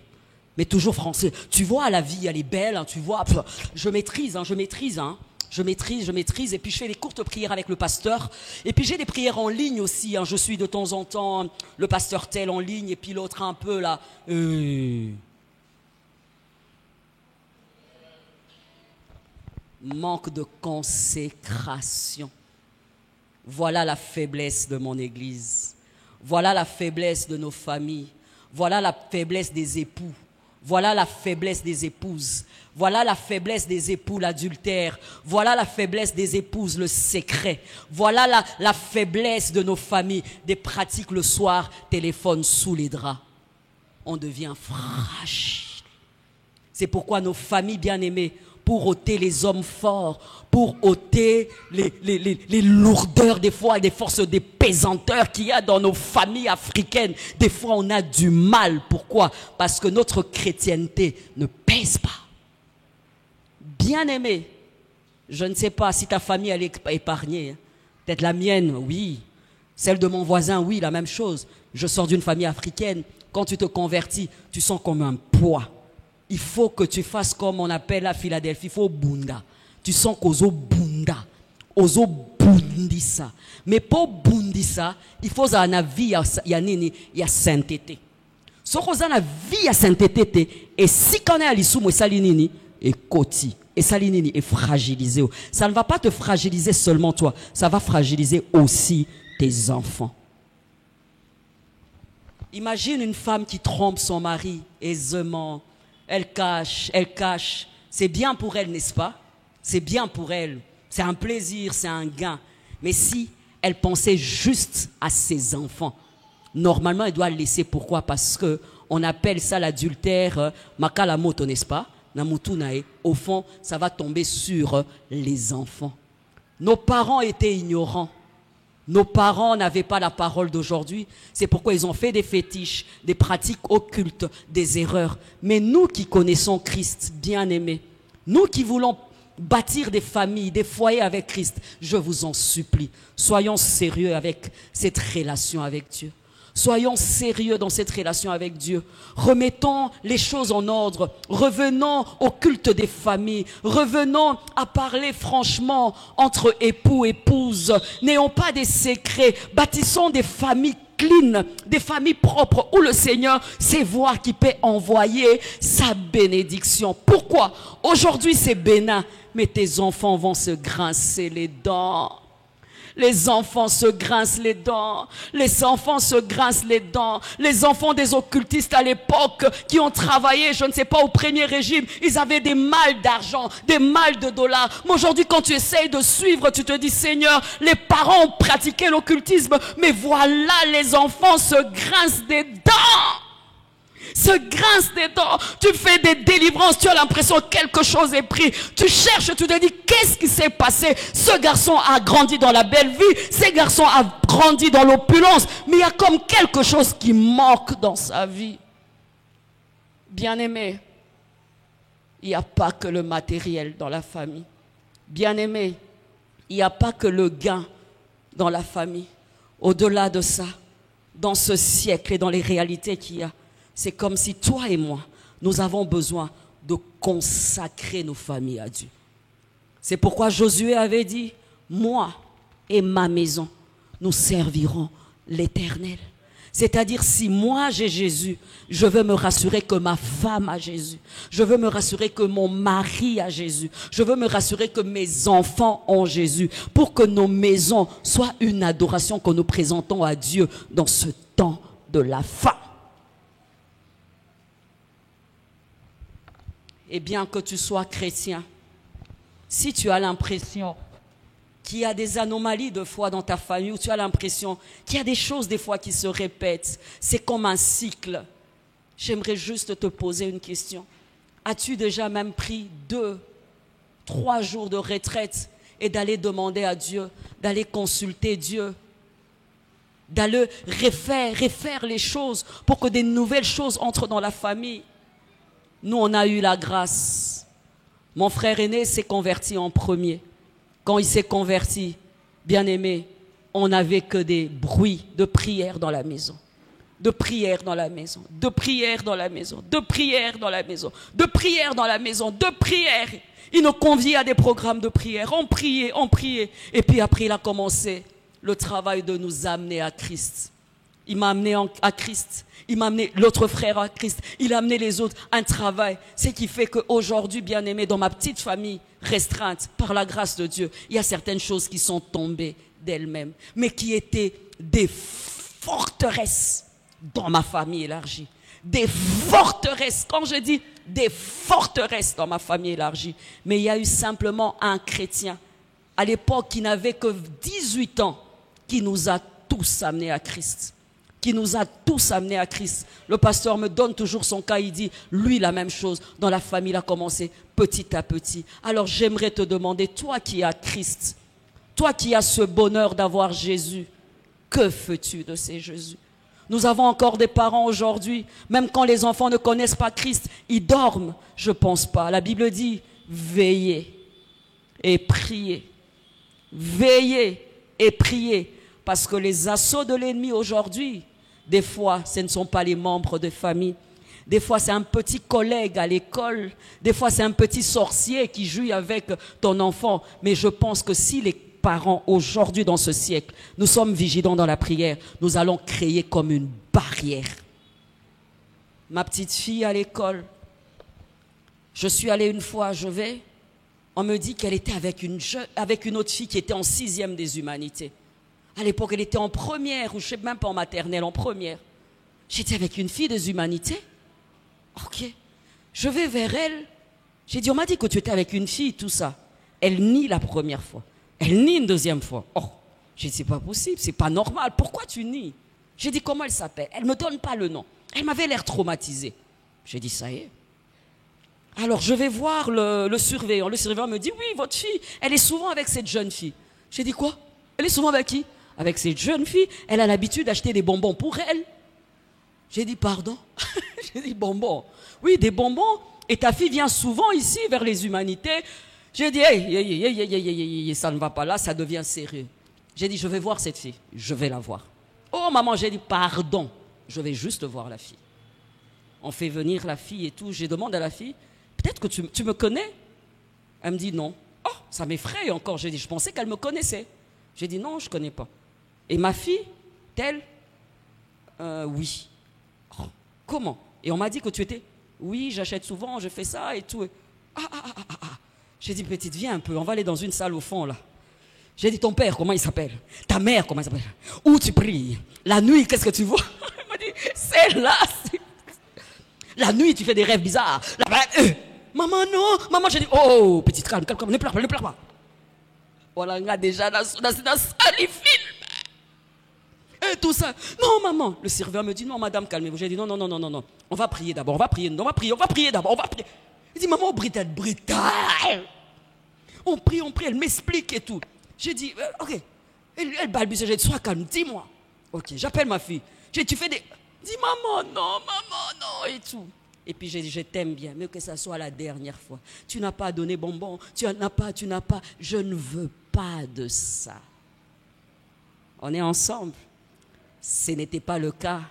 Mais toujours français. Tu vois, la vie, elle est belle, hein, tu vois. Je maîtrise. Je maîtrise. Et puis je fais des courtes prières avec le pasteur. Et puis j'ai des prières en ligne aussi. Hein. Je suis de temps en temps le pasteur tel en ligne et puis l'autre un peu là. Manque de consécration. Voilà la faiblesse de mon église. Voilà la faiblesse de nos familles. Voilà la faiblesse des époux. Voilà la faiblesse des épouses. Voilà la faiblesse des époux, l'adultère. Voilà la faiblesse des épouses, le secret. Voilà la faiblesse de nos familles, des pratiques le soir, téléphone sous les draps. On devient fragile. C'est pourquoi nos familles bien-aimées, pour ôter les hommes forts, pour ôter les lourdeurs des fois, des forces des pesanteurs qu'il y a dans nos familles africaines. Des fois, on a du mal. Pourquoi? Parce que notre chrétienté ne pèse pas. Bien-aimé, je ne sais pas si ta famille elle est épargnée. Peut-être la mienne, oui. Celle de mon voisin, oui, la même chose. Je sors d'une famille africaine. Quand tu te convertis, tu sens comme un poids. Il faut que tu fasses comme on appelle à Philadelphie, il faut bunda. Tu sens qu'ozo bunda, ozo bundisa. Mais pour bundisa, il faut avoir une vie, il y a sainteté. Ce qu'on a une vie à sainteté, et si on est à l'issou, salinini et koti, et salinini est fragilisé. Ça ne va pas te fragiliser seulement toi, ça va fragiliser aussi tes enfants. Imagine une femme qui trompe son mari aisément. Elle cache. C'est bien pour elle, n'est-ce pas? C'est bien pour elle. C'est un plaisir, c'est un gain. Mais si elle pensait juste à ses enfants, normalement, elle doit le laisser. Pourquoi? Parce que on appelle ça l'adultère makalamoto, n'est-ce pas? Namutunae. Au fond, ça va tomber sur les enfants. Nos parents étaient ignorants. Nos parents n'avaient pas la parole d'aujourd'hui. C'est pourquoi ils ont fait des fétiches, des pratiques occultes, des erreurs. Mais nous qui connaissons Christ, bien-aimés, nous qui voulons bâtir des familles, des foyers avec Christ, je vous en supplie, soyons sérieux avec cette relation avec Dieu. Soyons sérieux dans cette relation avec Dieu. Remettons les choses en ordre. Revenons au culte des familles. Revenons à parler franchement entre époux et épouses. N'ayons pas des secrets. Bâtissons des familles clean, des familles propres où le Seigneur sait voir qui peut envoyer sa bénédiction. Pourquoi? Aujourd'hui c'est bénin, mais tes enfants vont se grincer les dents. Les enfants se grincent les dents. Les enfants se grincent les dents. Les enfants des occultistes à l'époque qui ont travaillé, je ne sais pas, au premier régime, ils avaient des malles d'argent, des malles de dollars. Mais aujourd'hui, quand tu essayes de suivre, tu te dis, Seigneur, les parents ont pratiqué l'occultisme, mais voilà, les enfants se grincent des dents. Se grince des dents, tu fais des délivrances, tu as l'impression que quelque chose est pris, tu cherches, tu te dis qu'est-ce qui s'est passé? Ce garçon a grandi dans la belle vie, ce garçon a grandi dans l'opulence, mais il y a comme quelque chose qui manque dans sa vie. Bien-aimé, il n'y a pas que le matériel dans la famille. Bien-aimé, il n'y a pas que le gain dans la famille. Au-delà de ça, dans ce siècle et dans les réalités qu'il y a, c'est comme si toi et moi, nous avons besoin de consacrer nos familles à Dieu. C'est pourquoi Josué avait dit, moi et ma maison, nous servirons l'Éternel. C'est-à-dire, si moi j'ai Jésus, je veux me rassurer que ma femme a Jésus. Je veux me rassurer que mon mari a Jésus. Je veux me rassurer que mes enfants ont Jésus. Pour que nos maisons soient une adoration que nous présentons à Dieu dans ce temps de la fin. Et bien que tu sois chrétien, si tu as l'impression qu'il y a des anomalies de foi dans ta famille, ou tu as l'impression qu'il y a des choses des fois qui se répètent, c'est comme un cycle. J'aimerais juste te poser une question. As-tu déjà même pris 2, 3 jours de retraite et d'aller demander à Dieu, d'aller consulter Dieu, d'aller refaire les choses pour que des nouvelles choses entrent dans la famille? Nous, on a eu la grâce. Mon frère aîné s'est converti en premier. Quand il s'est converti, bien-aimé, on n'avait que des bruits de prière dans la maison. De prière dans la maison, de prière dans la maison, de prière dans la maison, de prière dans la maison, de prière. Il nous conviait à des programmes de prière. On priait, on priait. Et puis après, il a commencé le travail de nous amener à Christ. Il m'a amené à Christ. Il m'a amené l'autre frère à Christ. Il a amené les autres à un travail. Ce qui fait qu'aujourd'hui, bien-aimé, dans ma petite famille restreinte, par la grâce de Dieu, il y a certaines choses qui sont tombées d'elles-mêmes, mais qui étaient des forteresses dans ma famille élargie. Des forteresses. Quand je dis des forteresses dans ma famille élargie. Mais il y a eu simplement un chrétien, à l'époque, qui n'avait que 18 ans, qui nous a tous amenés à Christ. Qui nous a tous amenés à Christ. Le pasteur me donne toujours son cas, il dit, lui la même chose, dans la famille il a commencé petit à petit. Alors j'aimerais te demander, toi qui as Christ, toi qui as ce bonheur d'avoir Jésus, que fais-tu de ces Jésus? Nous avons encore des parents aujourd'hui, même quand les enfants ne connaissent pas Christ, ils dorment, je ne pense pas. La Bible dit, veillez et priez. Veillez et priez, parce que les assauts de l'ennemi aujourd'hui, des fois, ce ne sont pas les membres de famille. Des fois, c'est un petit collègue à l'école. Des fois, c'est un petit sorcier qui joue avec ton enfant. Mais je pense que si les parents, aujourd'hui, dans ce siècle, nous sommes vigilants dans la prière, nous allons créer comme une barrière. Ma petite fille à l'école, je suis allée une fois, on me dit qu'elle était avec une autre fille qui était en 6e des humanités. À l'époque, elle était en première, ou je ne sais même pas en maternelle, en première. J'étais avec une fille des humanités. Ok. Je vais vers elle. J'ai dit, on m'a dit que tu étais avec une fille, tout ça. Elle nie la première fois. Elle nie une deuxième fois. Oh, j'ai dit, c'est pas possible, c'est pas normal. Pourquoi tu nies? J'ai dit, comment elle s'appelle? Elle ne me donne pas le nom. Elle m'avait l'air traumatisée. J'ai dit, ça y est. Alors, je vais voir le surveillant. Le surveillant me dit, oui, votre fille, elle est souvent avec cette jeune fille. J'ai dit, quoi? Elle est souvent avec qui? Avec cette jeune fille. Elle a l'habitude d'acheter des bonbons pour elle. J'ai dit, pardon? J'ai dit, bonbons. Oui, des bonbons. Et ta fille vient souvent ici, vers les humanités. J'ai dit, hey, ça ne va pas là, ça devient sérieux. J'ai dit, je vais voir cette fille. Je vais la voir. Oh, maman, j'ai dit, pardon. Je vais juste voir la fille. On fait venir la fille et tout. Je demande à la fille, peut-être que tu me connais? Elle me dit, non. Oh, ça m'effraie encore. J'ai dit, je pensais qu'elle me connaissait. J'ai dit, non, je ne connais pas. Et ma fille, telle? Oui. Oh, comment? Et on m'a dit que tu étais? Oui, j'achète souvent, je fais ça et tout. Ah. J'ai dit, petite, viens un peu, on va aller dans une salle au fond, là. J'ai dit, ton père, comment il s'appelle? Ta mère, comment elle s'appelle? Où tu pries? La nuit, qu'est-ce que tu vois? Elle m'a dit, c'est là. La nuit, tu fais des rêves bizarres. Maman, non. Maman, j'ai dit, oh, petite, calme, ne pleure pas. Voilà, on a déjà dans la salle, il filme. Et tout ça. Non, maman. Le serveur me dit, non, madame, calmez-vous. J'ai dit, non. On va prier d'abord. On va prier d'abord. Il dit, maman, brutal. On prie. Elle m'explique et tout. J'ai dit, ok. Elle balbutie. J'ai dit, sois calme, dis-moi. Ok, j'appelle ma fille. J'ai dit, tu fais des... Dis, maman, non, et tout. Et puis j'ai dit, je t'aime bien, mais que ça soit la dernière fois. Tu n'as pas donné bonbon, tu n'as pas. Je ne veux pas de ça. On est ensemble. ce n'était pas le cas,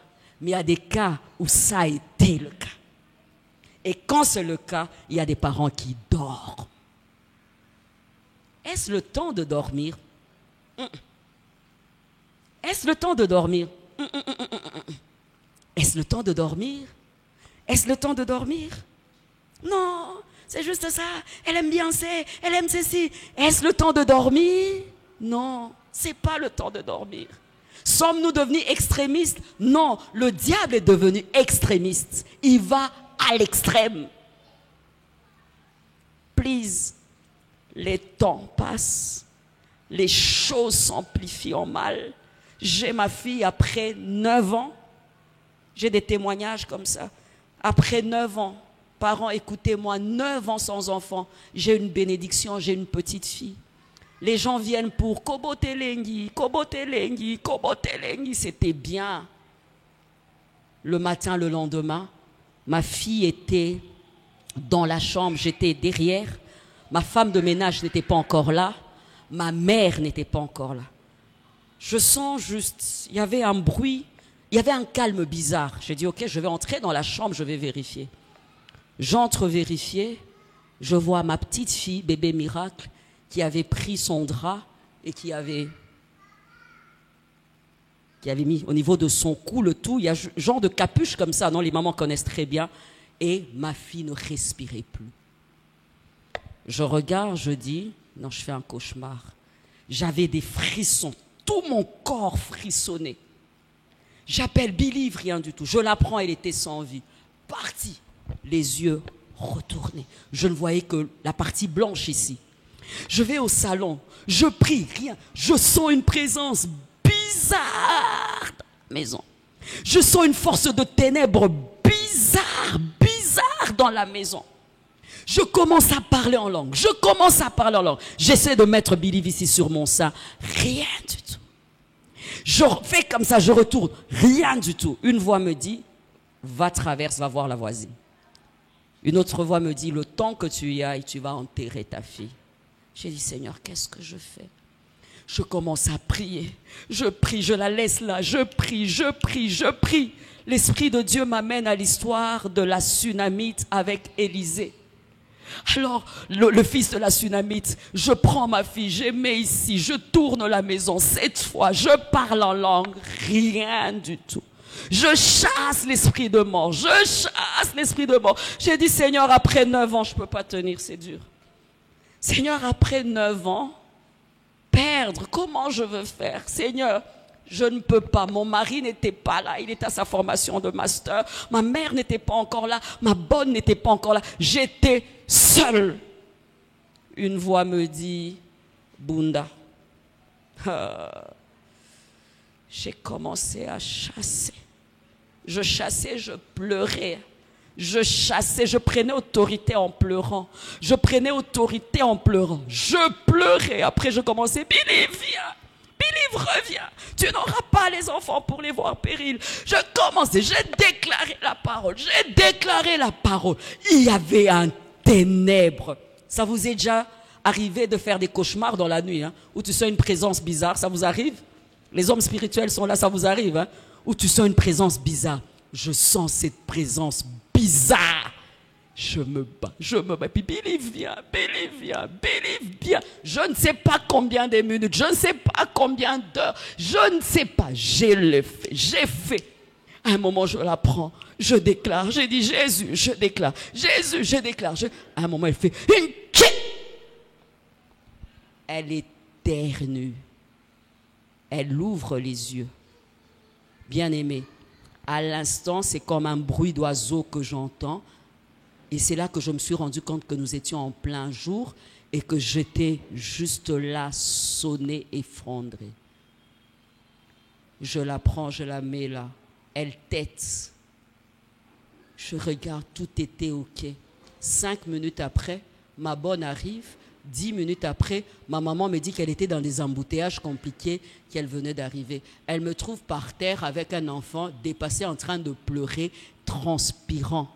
mais il y a des cas où ça a été le cas. Et quand c'est le cas, il y a des parents qui dorment. Est-ce le temps de dormir? Est-ce le temps de dormir? Est-ce le temps de dormir? Est-ce le temps de dormir? Non, c'est juste ça. Elle aime Beyoncé, elle aime ceci. Est-ce le temps de dormir? Non, ce n'est pas le temps de dormir. Sommes-nous devenus extrémistes? Non, le diable est devenu extrémiste. Il va à l'extrême. Please, les temps passent. Les choses s'amplifient en mal. J'ai ma fille après 9 ans. J'ai des témoignages comme ça. Après 9 ans, parents, écoutez-moi, 9 ans sans enfant, j'ai une bénédiction, j'ai une petite fille. Les gens viennent pour Kobotelengi, Kobotelengi, Kobotelengi, c'était bien. Le matin, le lendemain, ma fille était dans la chambre, j'étais derrière. Ma femme de ménage n'était pas encore là. Ma mère n'était pas encore là. Je sens juste, il y avait un bruit, il y avait un calme bizarre. J'ai dit, ok, je vais entrer dans la chambre, je vais vérifier. J'entre vérifier, je vois ma petite fille, bébé miracle, qui avait pris son drap et qui avait mis au niveau de son cou le tout. Il y a un genre de capuche comme ça, non, les mamans connaissent très bien. Et ma fille ne respirait plus. Je regarde, je dis, non, je fais un cauchemar. J'avais des frissons, tout mon corps frissonnait. J'appelle Billy, rien du tout. Je la prends, elle était sans vie. Partie, les yeux retournés. Je ne voyais que la partie blanche ici. Je vais au salon, je prie, rien. Je sens une présence bizarre dans la maison. Je sens une force de ténèbres bizarre dans la maison. Je commence à parler en langue. J'essaie de mettre Billy ici sur mon sein. Rien du tout. Je fais comme ça, je retourne. Rien du tout. Une voix me dit, va voir la voisine. Une autre voix me dit, le temps que tu y ailles, tu vas enterrer ta fille. J'ai dit, Seigneur, qu'est-ce que je fais? Je commence à prier. Je prie, je la laisse là. Je prie. L'Esprit de Dieu m'amène à l'histoire de la Sunamite avec Élisée. Alors, le fils de la Sunamite, je prends ma fille, je mets ici, je tourne la maison 7 fois, je parle en langue, rien du tout. Je chasse l'esprit de mort, J'ai dit, Seigneur, après 9 ans, je ne peux pas tenir, c'est dur. Seigneur, après 9 ans, perdre, comment je veux faire? Seigneur, je ne peux pas. Mon mari n'était pas là, il était à sa formation de master. Ma mère n'était pas encore là, ma bonne n'était pas encore là. J'étais seule. Une voix me dit, Bunda. J'ai commencé à chasser. Je chassais, je pleurais. Je prenais autorité en pleurant. Je pleurais. Après, je commençais, Billy, viens. Billy, reviens. Tu n'auras pas les enfants pour les voir périr. J'ai déclaré la parole. Il y avait un ténèbre. Ça vous est déjà arrivé de faire des cauchemars dans la nuit, hein, où tu sens une présence bizarre? Ça vous arrive? Les hommes spirituels sont là, ça vous arrive, hein, où tu sens une présence bizarre. Je sens cette présence bizarre. Je me bats. Puis Billy vient. Je ne sais pas combien de minutes, je ne sais pas combien d'heures, je ne sais pas. J'ai fait. À un moment, je la prends, je déclare, j'ai dit Jésus, je déclare. À un moment, elle fait une tchit. Elle éternue. Elle ouvre les yeux. Bien-aimé, à l'instant, c'est comme un bruit d'oiseau que j'entends. Et c'est là que je me suis rendu compte que nous étions en plein jour et que j'étais juste là, sonnée, effondrée. Je la prends, je la mets là. Elle tète. Je regarde, tout était OK. 5 minutes après, ma bonne arrive. 10 minutes après, ma maman me dit qu'elle était dans des embouteillages compliqués, qu'elle venait d'arriver. Elle me trouve par terre avec un enfant dépassé en train de pleurer, transpirant.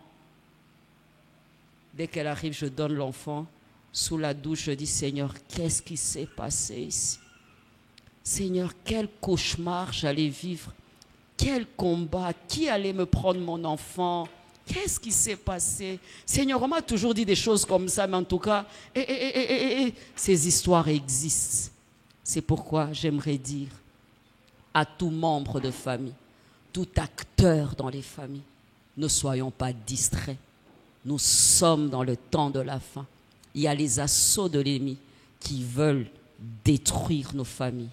Dès qu'elle arrive, je donne l'enfant sous la douche. Je dis, Seigneur, qu'est-ce qui s'est passé ici? Seigneur, quel cauchemar j'allais vivre. Quel combat! Qui allait me prendre mon enfant? Qu'est-ce qui s'est passé? Seigneur, on m'a toujours dit des choses comme ça, mais en tout cas, ces histoires existent. C'est pourquoi j'aimerais dire à tout membre de famille, tout acteur dans les familles, ne soyons pas distraits. Nous sommes dans le temps de la fin. Il y a les assauts de l'ennemi qui veulent détruire nos familles,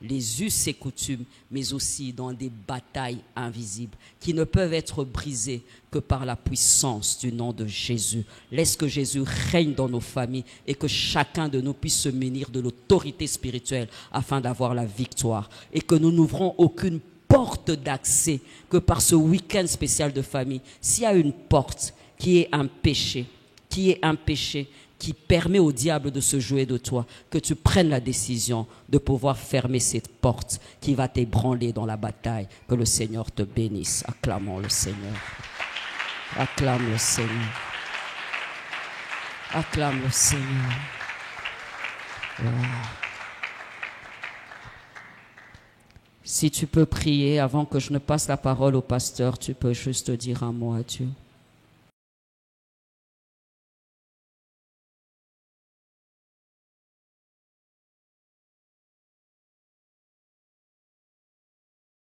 les us et coutumes, mais aussi dans des batailles invisibles qui ne peuvent être brisées que par la puissance du nom de Jésus. Laisse que Jésus règne dans nos familles et que chacun de nous puisse se munir de l'autorité spirituelle afin d'avoir la victoire et que nous n'ouvrons aucune porte d'accès que par ce week-end spécial de famille. S'il y a une porte qui est un péché, qui permet au diable de se jouer de toi, que tu prennes la décision de pouvoir fermer cette porte qui va t'ébranler dans la bataille. Que le Seigneur te bénisse. Acclamons le Seigneur. Acclame le Seigneur. Acclame le Seigneur. Wow. Si tu peux prier avant que je ne passe la parole au pasteur, tu peux juste dire un mot à Dieu.